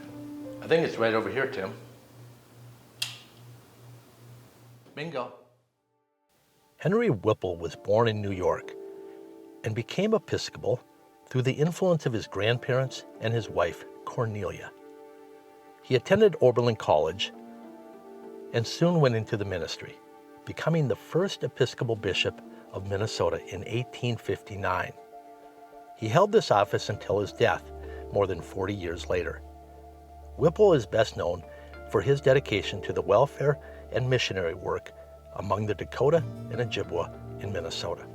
I think it's right over here, Tim. Bingo. Henry Whipple was born in New York and became Episcopal through the influence of his grandparents and his wife, Cornelia. He attended Oberlin College and soon went into the ministry, becoming the first Episcopal bishop of Minnesota in 1859. He held this office until his death more than 40 years later. Whipple is best known for his dedication to the welfare and missionary work among the Dakota and Ojibwa in Minnesota.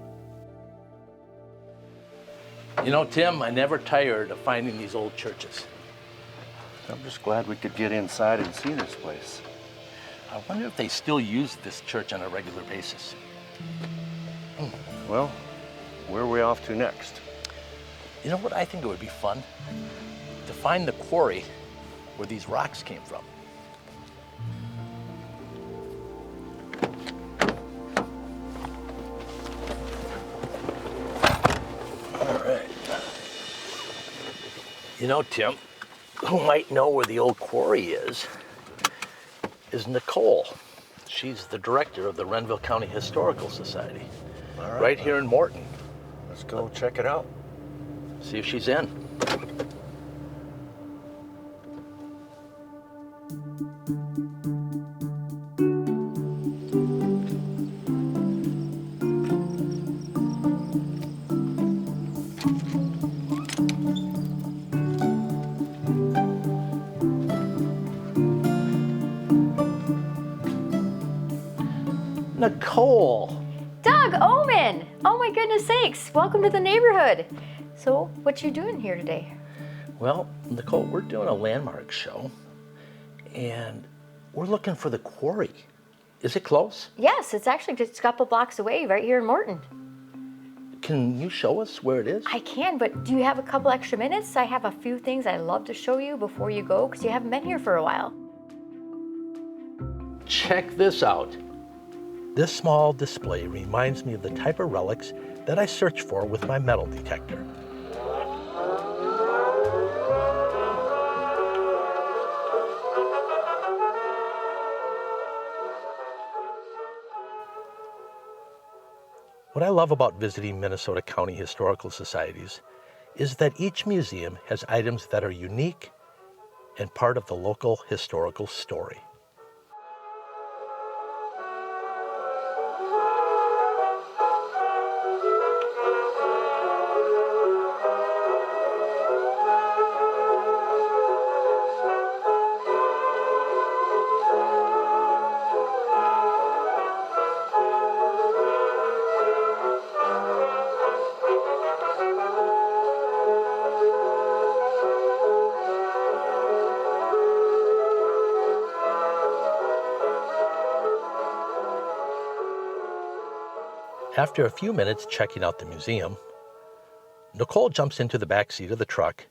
You know, Tim, I never tired of finding these old churches. I'm just glad we could get inside and see this place. I wonder if they still use this church on a regular basis. Well, where are we off to next? You know what I think it would be fun? To find the quarry where these rocks came from. All right. You know, Tim, who might know where the old quarry is Nicole. She's the director of the Renville County Historical Society, right here in Morton. Let's go check it out. See if she's in. Nicole. Doug, Ohman! Oh my goodness sakes, welcome to the neighborhood. So, what you doing here today? Well, Nicole, we're doing a landmark show, and we're looking for the quarry. Is it close? Yes, it's actually just a couple blocks away, right here in Morton. Can you show us where it is? I can, but do you have a couple extra minutes? I have a few things I'd love to show you before you go, because you haven't been here for a while. check this out. This small display reminds me of the type of relics that I search for with my metal detector. What I love about visiting Minnesota County Historical Societies is that each museum has items that are unique and part of the local historical story. After a few minutes checking out the museum, Nicole jumps into the back seat of the truck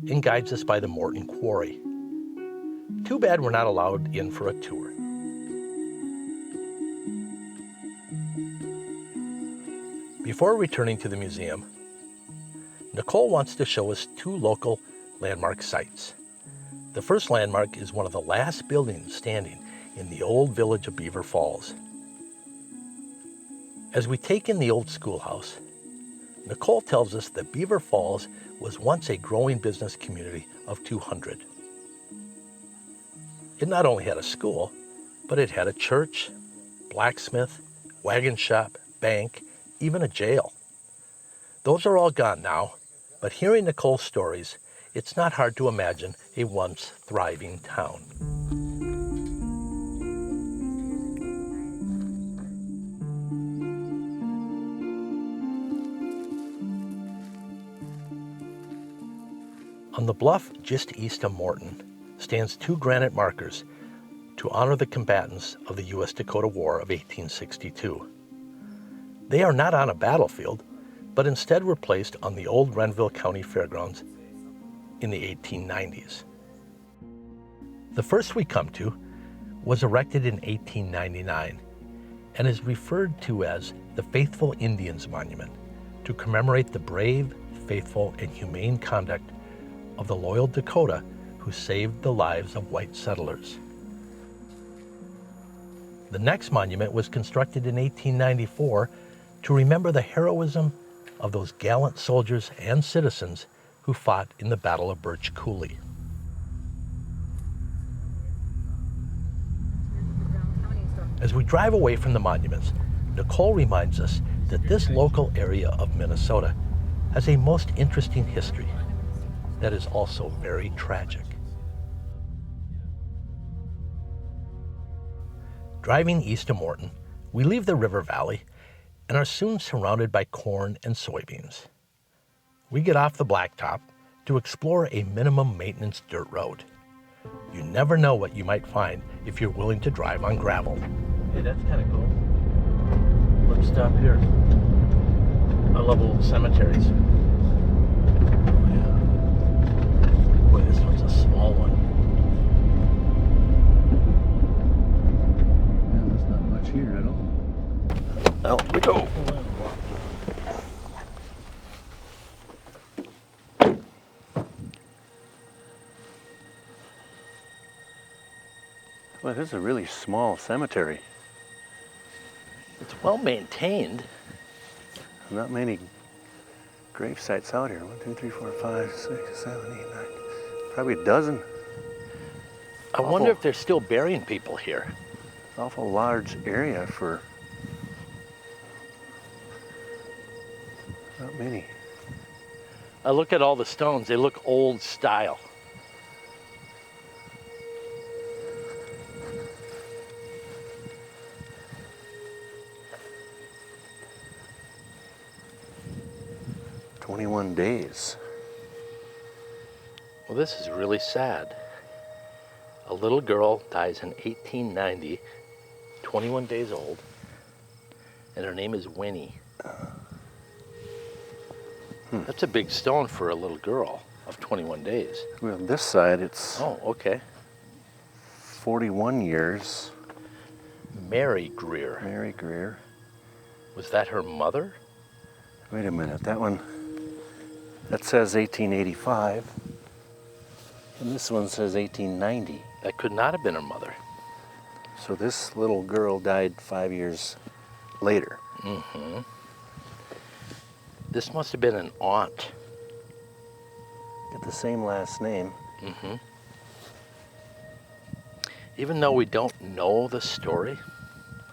and guides us by the Morton quarry. Too bad we're not allowed in for a tour. Before returning to the museum, Nicole wants to show us two local landmark sites. The first landmark is one of the last buildings standing in the old village of Beaver Falls. As we take in the old schoolhouse, Nicole tells us that Beaver Falls was once a growing business community of 200. It not only had a school, but it had a church, blacksmith, wagon shop, bank, even a jail. Those are all gone now, but hearing Nicole's stories, it's not hard to imagine a once thriving town. On the bluff just east of Morton stands two granite markers to honor the combatants of the US-Dakota War of 1862. They are not on a battlefield, but instead were placed on the old Renville County Fairgrounds in the 1890s. The first we come to was erected in 1899 and is referred to as the Faithful Indians Monument to commemorate the brave, faithful, and humane conduct of the loyal Dakota who saved the lives of white settlers. The next monument was constructed in 1894 to remember the heroism of those gallant soldiers and citizens who fought in the Battle of Birch Coulee. As we drive away from the monuments, Nicole reminds us that this local area of Minnesota has a most interesting history that is also very tragic. Driving east of Morton, we leave the river valley and are soon surrounded by corn and soybeans. We get off the blacktop to explore a minimum maintenance dirt road. You never know what you might find if you're willing to drive on gravel. Hey, that's kind of cool. Let's stop here. I love old cemeteries. Boy, this one's a small one. Yeah, there's not much here at all. Out we go. Well, this is a really small cemetery. It's well maintained. Not many grave sites out here. 1, 2, 3, 4, 5, 6, 7, 8, 9. Probably a dozen. I wonder if they're still burying people here. Awful large area for not many. I look at all the stones, they look old style. Days. Well, this is really sad. A little girl dies in 1890, 21 days old, and her name is Winnie. That's a big stone for a little girl of 21 days. Well, this side it's Oh, okay. 41 years. Mary Greer. Mary Greer. Was that her mother? Wait a minute, that says 1885. And this one says 1890. That could not have been her mother. So this little girl died 5 years later. Mm-hmm. This must have been an aunt. Got the same last name. Mm-hmm. Even though we don't know the story,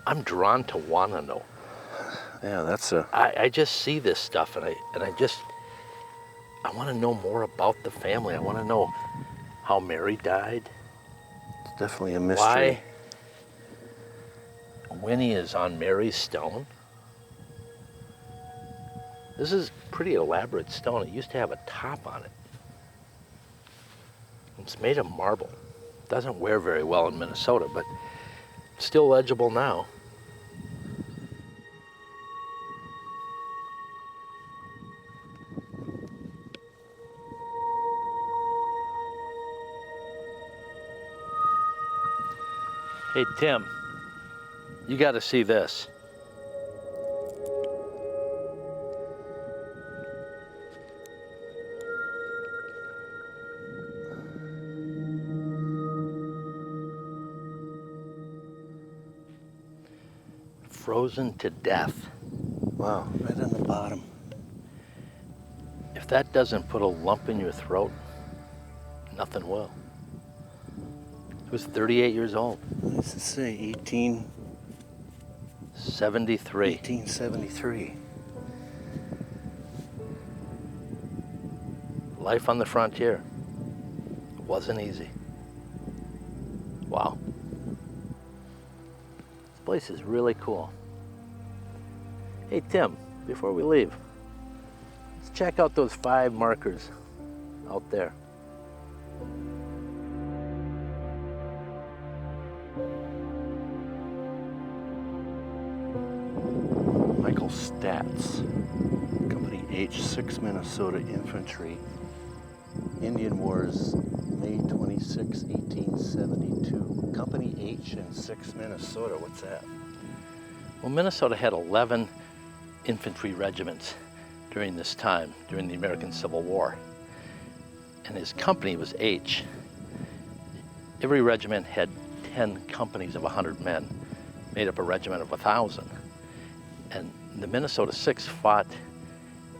I'm drawn to want to know. Yeah, that's a... I just see this stuff and I want to know more about the family. I want to know how Mary died. It's definitely a mystery. Why Winnie is on Mary's stone. This is pretty elaborate stone. It used to have a top on it. It's made of marble. Doesn't wear very well in Minnesota, but still legible now. Hey, Tim, you got to see this. Frozen to death. Wow, right on the bottom. If that doesn't put a lump in your throat, nothing will. He was 38 years old. What does it say? 73. 1873. Life on the frontier wasn't easy. Wow. This place is really cool. Hey, Tim, before we leave, let's check out those 5 markers out there. Michael Stats, Company H, 6 Minnesota Infantry, Indian Wars, May 26, 1872. Company H in 6 Minnesota, what's that? Well, Minnesota had 11 infantry regiments during this time, during the American Civil War. And his company was H. Every regiment had 10 companies of 100 men, made up a regiment of 1,000. And the Minnesota 6 fought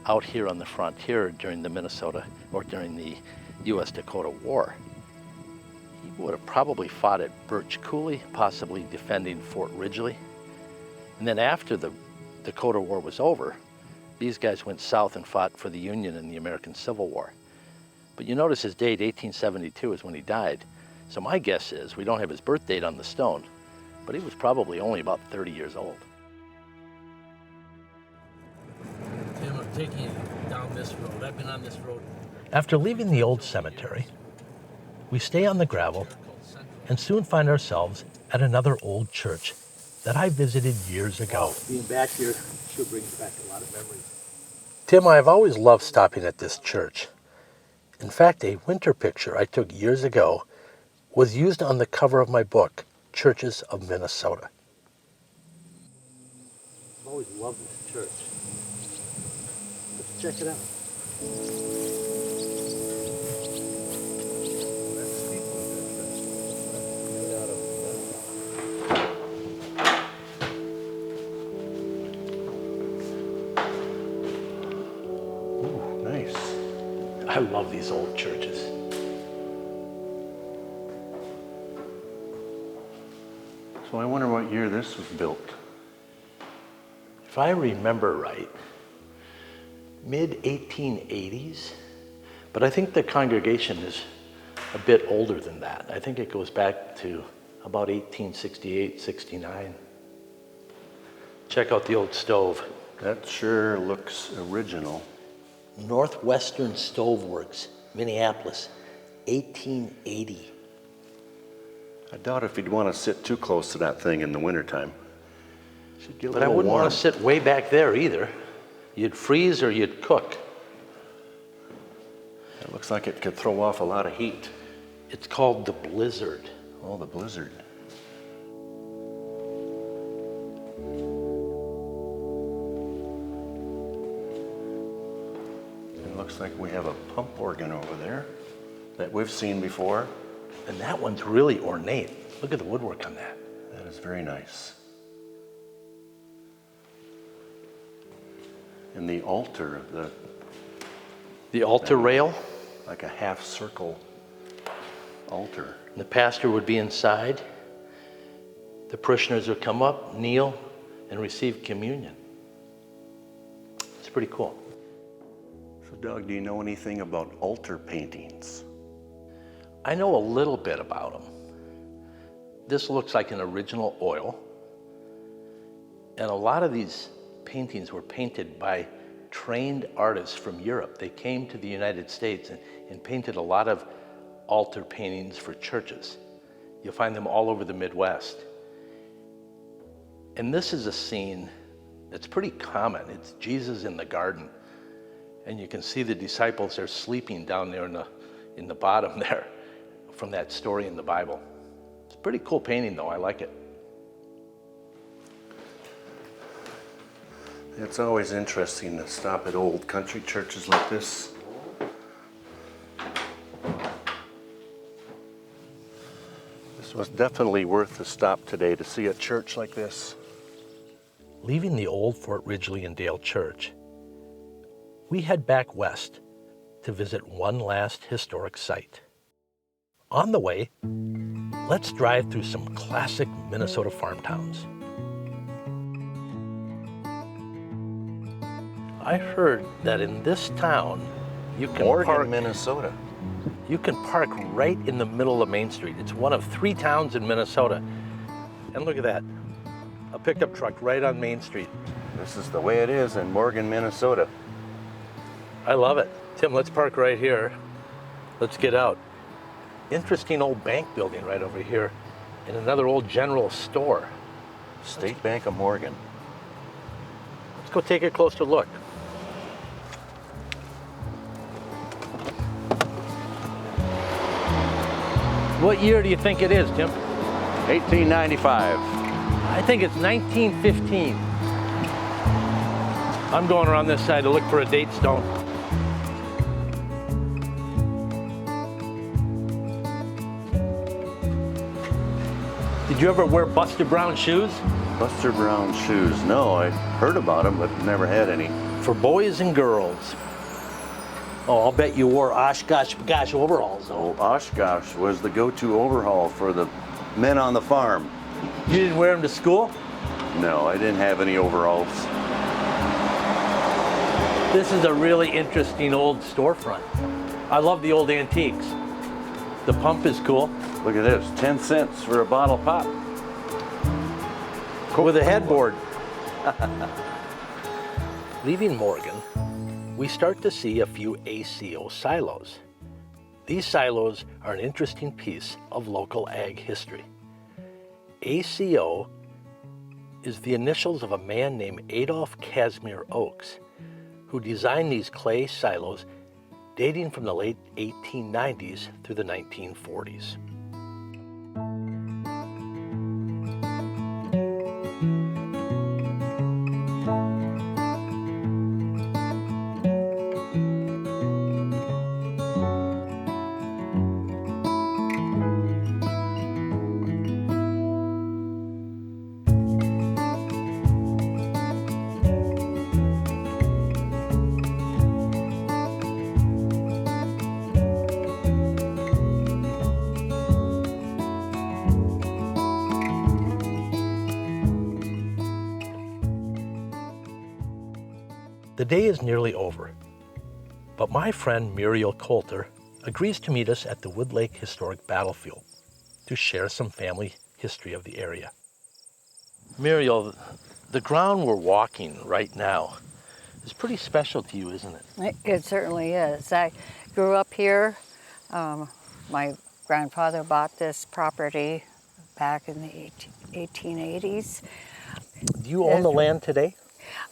out here on the frontier during the US-Dakota War. He would have probably fought at Birch Coulee, possibly defending Fort Ridgely. And then after the Dakota War was over, these guys went south and fought for the Union in the American Civil War. But you notice his date, 1872, is when he died. So my guess is, we don't have his birth date on the stone, but he was probably only about 30 years old. Tim, I'm taking you down this road. I've been on this road. After leaving the old cemetery, we stay on the gravel and soon find ourselves at another old church that I visited years ago. Being back here sure brings back a lot of memories. Tim, I've always loved stopping at this church. In fact, a winter picture I took years ago was used on the cover of my book, Churches of Minnesota. I've always loved this church. Let's check it out. Ooh, nice. I love these old churches. So I wonder what year this was built. If I remember right, mid-1880s, but I think the congregation is a bit older than that. I think it goes back to about 1868, 69. Check out the old stove. That sure looks original. Northwestern Stove Works, Minneapolis, 1880. I doubt if you'd want to sit too close to that thing in the wintertime. Should get a But I little wouldn't warm. want to sit way back there either. You'd freeze or you'd cook. It looks like it could throw off a lot of heat. It's called the blizzard. Oh, the blizzard. over there that we've seen before. And that one's really ornate. Look at the woodwork on that. That is very nice. And the altar, The altar rail. like a half circle altar. The pastor would be inside. The parishioners would come up, kneel, and receive communion. It's pretty cool. So Doug, do you know anything about altar paintings? I know a little bit about them. This looks like an original oil. And a lot of these paintings were painted by trained artists from Europe. They came to the United States and painted a lot of altar paintings for churches. You'll find them all over the Midwest. And this is a scene that's pretty common. It's Jesus in the garden. And you can see the disciples are sleeping down there in the bottom there from that story in the Bible. It's a pretty cool painting though, I like it. It's always interesting to stop at old country churches like this. This was definitely worth the stop today to see a church like this. Leaving the old Fort Ridgely and Dale Church, we head back west to visit one last historic site. On the way, let's drive through some classic Minnesota farm towns. I heard that in this town, you can Morton, Minnesota. You can park right in the middle of Main Street. It's one of 3 towns in Minnesota. And look at that, a pickup truck right on Main Street. This is the way it is in Morgan, Minnesota. I love it. Tim, let's park right here. Let's get out. Interesting old bank building right over here and another old general store. State Bank of Morgan. Let's go take a closer look. What year do you think it is, Tim? 1895. I think it's 1915. I'm going around this side to look for a date stone. Did you ever wear Buster Brown shoes? Buster Brown shoes. No, I heard about them, but never had any. For boys and girls. Oh, I'll bet you wore Oshkosh Bagosh overalls, though. Oh, Oshkosh was the go-to overhaul for the men on the farm. You didn't wear them to school? No, I didn't have any overalls. This is a really interesting old storefront. I love the old antiques. The pump is cool. Look at this, 10 cents for a bottle pop. With a headboard. Leaving Morgan, we start to see a few ACO silos. These silos are an interesting piece of local ag history. ACO is the initials of a man named Adolph Casimir Oakes, who designed these clay silos dating from the late 1890s through the 1940s. The day is nearly over, but my friend Muriel Coulter agrees to meet us at the Wood Lake Historic Battlefield to share some family history of the area. Muriel, the ground we're walking right now is pretty special to you, isn't it? It certainly is. I grew up here. My grandfather bought this property back in the 1880s. Do you own the land today?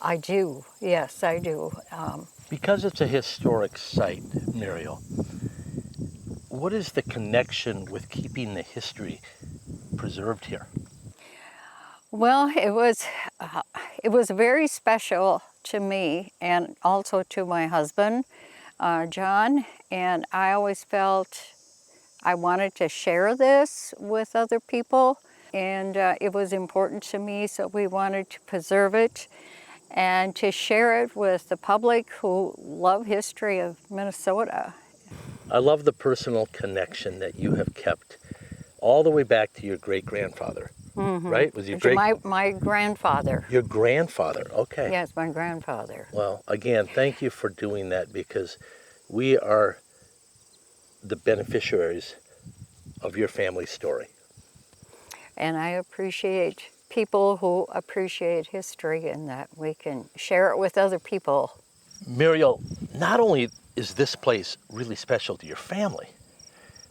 I do, yes, I do. Because it's a historic site, Muriel, what is the connection with keeping the history preserved here? Well, it was very special to me and also to my husband. John, and I always felt I wanted to share this with other people, and it was important to me, so we wanted to preserve it and to share it with the public who love history of Minnesota. I love the personal connection that you have kept all the way back to your great-grandfather, right? Was your My grandfather. Your grandfather, okay. Yes, my grandfather. Well, again, thank you for doing that, because we are the beneficiaries of your family story. And I appreciate people who appreciate history and that we can share it with other people. Muriel, not only is this place really special to your family,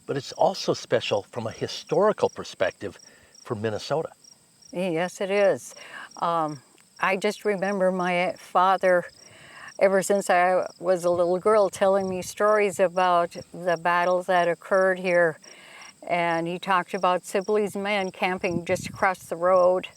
but it's also special from a historical perspective for Minnesota. Yes, it is. I just remember my father, ever since I was a little girl, telling me stories about the battles that occurred here. And he talked about Sibley's men camping just across the road,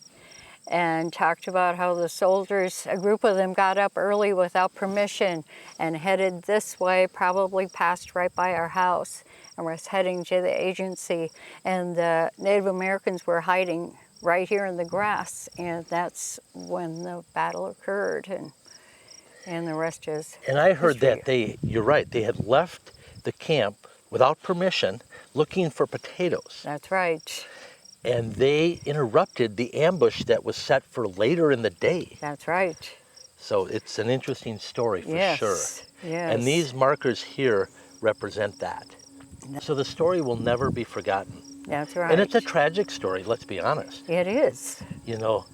and talked about how the soldiers, a group of them, got up early without permission and headed this way, probably passed right by our house, and was heading to the agency. And the Native Americans were hiding right here in the grass, and that's when the battle occurred, and the rest is And I heard history. that you're right, they had left the camp without permission looking for potatoes. That's right. And they interrupted the ambush that was set for later in the day. That's right. So it's an interesting story for Yes, sure. yes. And these markers here represent that. So the story will never be forgotten. That's right. And it's a tragic story, let's be honest. It is. You know,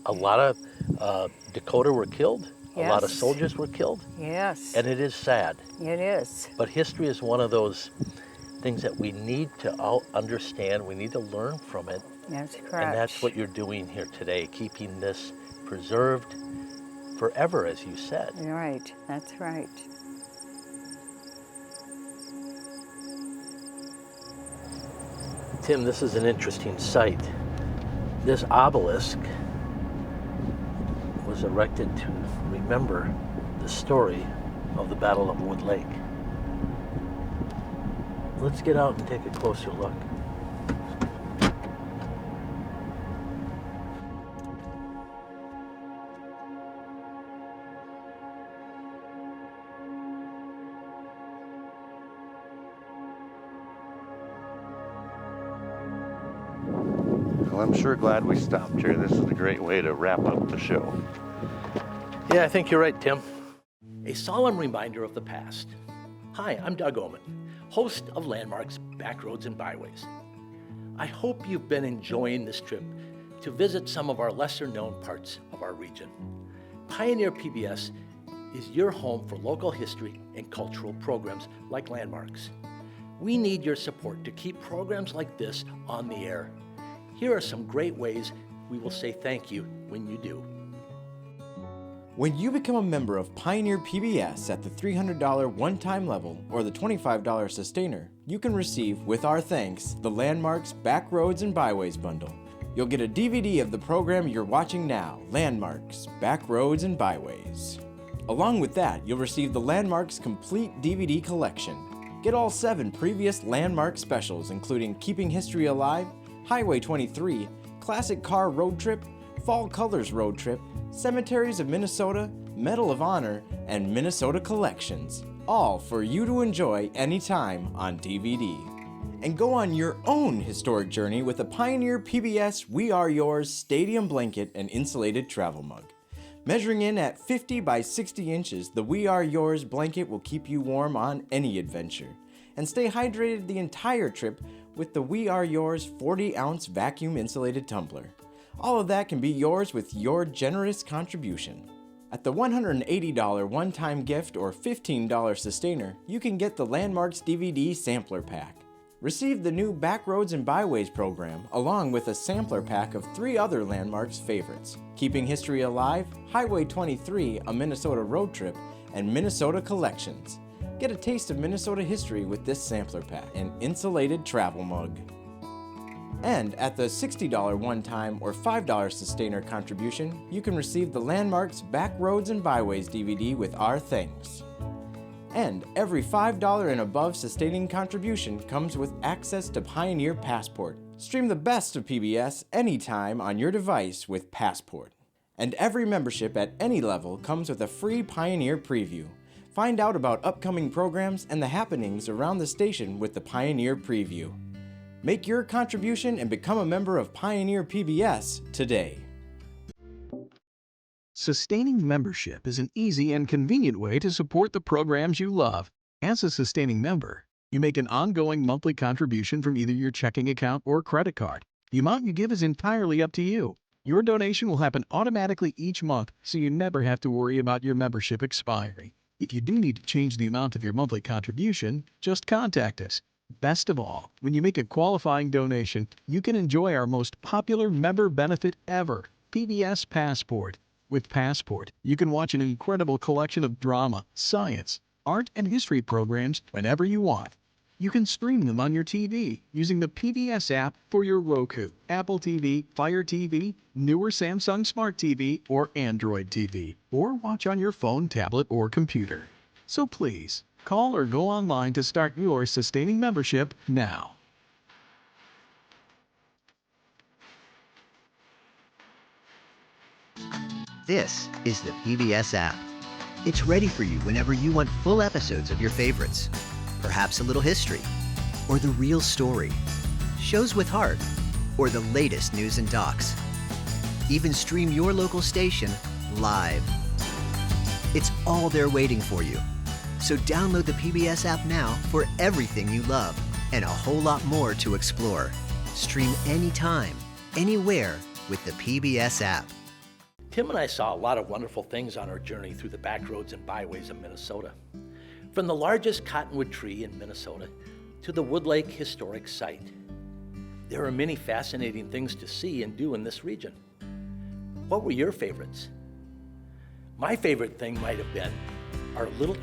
a lot of Dakota were killed, a lot of Yes. soldiers were killed, Yes. and it is sad. It is. But history is one of those things that we need to all understand, we need to learn from it. That's correct. And that's what you're doing here today, keeping this preserved forever, as you said. You're right. That's right. Tim, this is an interesting site. This obelisk was erected to remember the story of the Battle of Wood Lake. Let's get out and take a closer look. Well, I'm sure glad we stopped here. This is a great way to wrap up the show. Yeah, I think you're right, Tim. A solemn reminder of the past. Hi, I'm Doug Ohman, host of Landmarks, Backroads, and Byways. I hope you've been enjoying this trip to visit some of our lesser-known parts of our region. Pioneer PBS is your home for local history and cultural programs like Landmarks. We need your support to keep programs like this on the air. Here are some great ways we will say thank you when you do. When you become a member of Pioneer PBS at the $300 one-time level or the $25 sustainer, you can receive, with our thanks, the Landmarks, Backroads, and Byways bundle. You'll get a DVD of the program you're watching now, Landmarks, Backroads, and Byways. Along with that, you'll receive the Landmarks Complete DVD Collection. Get all 7 previous Landmark specials, including Keeping History Alive, Highway 23, Classic Car Road Trip, Fall Colors Road Trip, Cemeteries of Minnesota, Medal of Honor, and Minnesota Collections, all for you to enjoy anytime on DVD. And go on your own historic journey with a Pioneer PBS We Are Yours stadium blanket and insulated travel mug. Measuring in at 50 by 60 inches, the We Are Yours blanket will keep you warm on any adventure. And stay hydrated the entire trip with the We Are Yours 40-ounce vacuum insulated tumbler. All of that can be yours with your generous contribution. At the $180 one-time gift or $15 sustainer, you can get the Landmarks DVD sampler pack. Receive the new Backroads and Byways program, along with a sampler pack of 3 other Landmarks favorites: Keeping History Alive, Highway 23, a Minnesota road trip, and Minnesota Collections. Get a taste of Minnesota history with this sampler pack, an insulated travel mug. And at the $60 one-time or $5 sustainer contribution, you can receive the Landmarks, Backroads, and Byways DVD with our thanks. And every $5 and above sustaining contribution comes with access to Pioneer Passport. Stream the best of PBS anytime on your device with Passport. And every membership at any level comes with a free Pioneer Preview. Find out about upcoming programs and the happenings around the station with the Pioneer Preview. Make your contribution and become a member of Pioneer PBS today. Sustaining membership is an easy and convenient way to support the programs you love. As a sustaining member, you make an ongoing monthly contribution from either your checking account or credit card. The amount you give is entirely up to you. Your donation will happen automatically each month, so you never have to worry about your membership expiring. If you do need to change the amount of your monthly contribution, just contact us. Best of all, when you make a qualifying donation, you can enjoy our most popular member benefit ever, PBS Passport. With Passport, you can watch an incredible collection of drama, science, art, and history programs whenever you want. You can stream them on your TV using the PBS app for your Roku, Apple TV, Fire TV, newer Samsung Smart TV, or Android TV, or watch on your phone, tablet, or computer. So please, call or go online to start your sustaining membership now. This is the PBS app. It's ready for you whenever you want full episodes of your favorites, perhaps a little history, or the real story, shows with heart, or the latest news and docs. Even stream your local station live. It's all there waiting for you. So download the PBS app now for everything you love and a whole lot more to explore. Stream anytime, anywhere with the PBS app. Tim and I saw a lot of wonderful things on our journey through the backroads and byways of Minnesota. From the largest cottonwood tree in Minnesota to the Wood Lake Historic Site. There are many fascinating things to see and do in this region. What were your favorites? My favorite thing might have been our little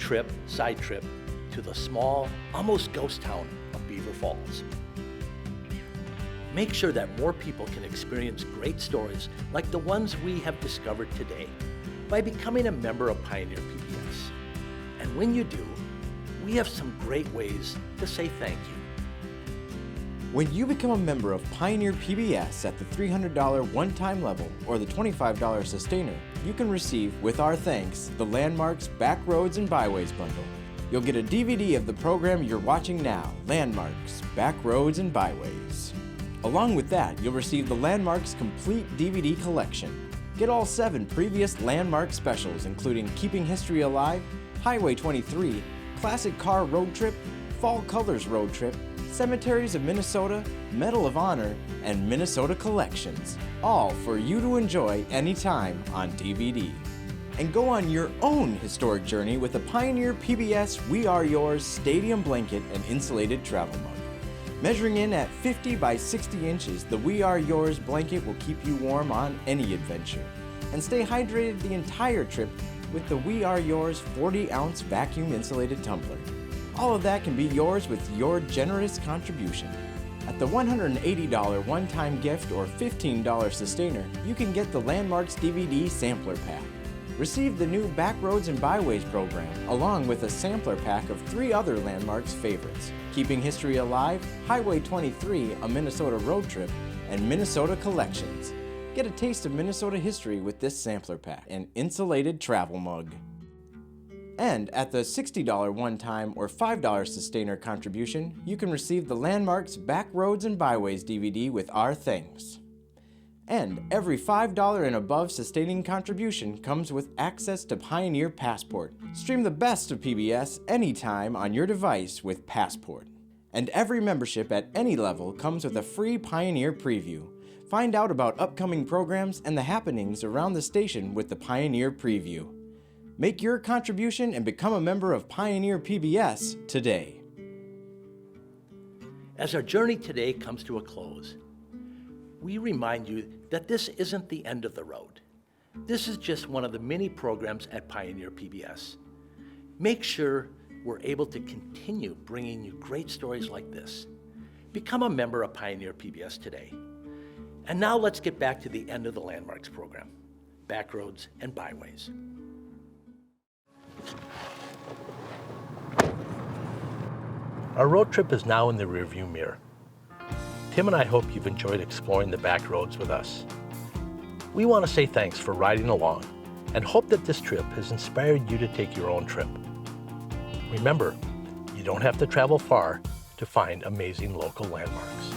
side trip to the small, almost ghost town of Beaver Falls. Make sure that more people can experience great stories like the ones we have discovered today by becoming a member of Pioneer PBS. And when you do, we have some great ways to say thank you. When you become a member of Pioneer PBS at the $300 one-time level or the $25 sustainer, you can receive, with our thanks, the Landmarks, Backroads, and Byways bundle. You'll get a DVD of the program you're watching now, Landmarks, Backroads, and Byways. Along with that, you'll receive the Landmarks Complete DVD Collection. Get all 7 previous Landmark specials, including Keeping History Alive, Highway 23, Classic Car Road Trip, Fall Colors Road Trip, Cemeteries of Minnesota, Medal of Honor, and Minnesota Collections, all for you to enjoy anytime on DVD. And go on your own historic journey with the Pioneer PBS We Are Yours Stadium Blanket and Insulated Travel Mug. Measuring in at 50 by 60 inches, the We Are Yours blanket will keep you warm on any adventure. And stay hydrated the entire trip with the We Are Yours 40-ounce vacuum insulated tumbler. All of that can be yours with your generous contribution. At the $180 one-time gift or $15 sustainer, you can get the Landmarks DVD Sampler Pack. Receive the new Backroads and Byways program, along with a sampler pack of 3 other Landmarks favorites: Keeping History Alive, Highway 23, a Minnesota Road Trip, and Minnesota Collections. Get a taste of Minnesota history with this sampler pack, an insulated travel mug. And at the $60 one-time or $5 sustainer contribution, you can receive the Landmarks, Backroads, and Byways DVD with our thanks. And every $5 and above sustaining contribution comes with access to Pioneer Passport. Stream the best of PBS anytime on your device with Passport. And every membership at any level comes with a free Pioneer Preview. Find out about upcoming programs and the happenings around the station with the Pioneer Preview. Make your contribution and become a member of Pioneer PBS today. As our journey today comes to a close, we remind you that this isn't the end of the road. This is just one of the many programs at Pioneer PBS. Make sure we're able to continue bringing you great stories like this. Become a member of Pioneer PBS today. And now let's get back to the end of the Landmarks program, Backroads and Byways. Our road trip is now in the rearview mirror. Tim and I hope you've enjoyed exploring the back roads with us. We want to say thanks for riding along and hope that this trip has inspired you to take your own trip. Remember, you don't have to travel far to find amazing local landmarks.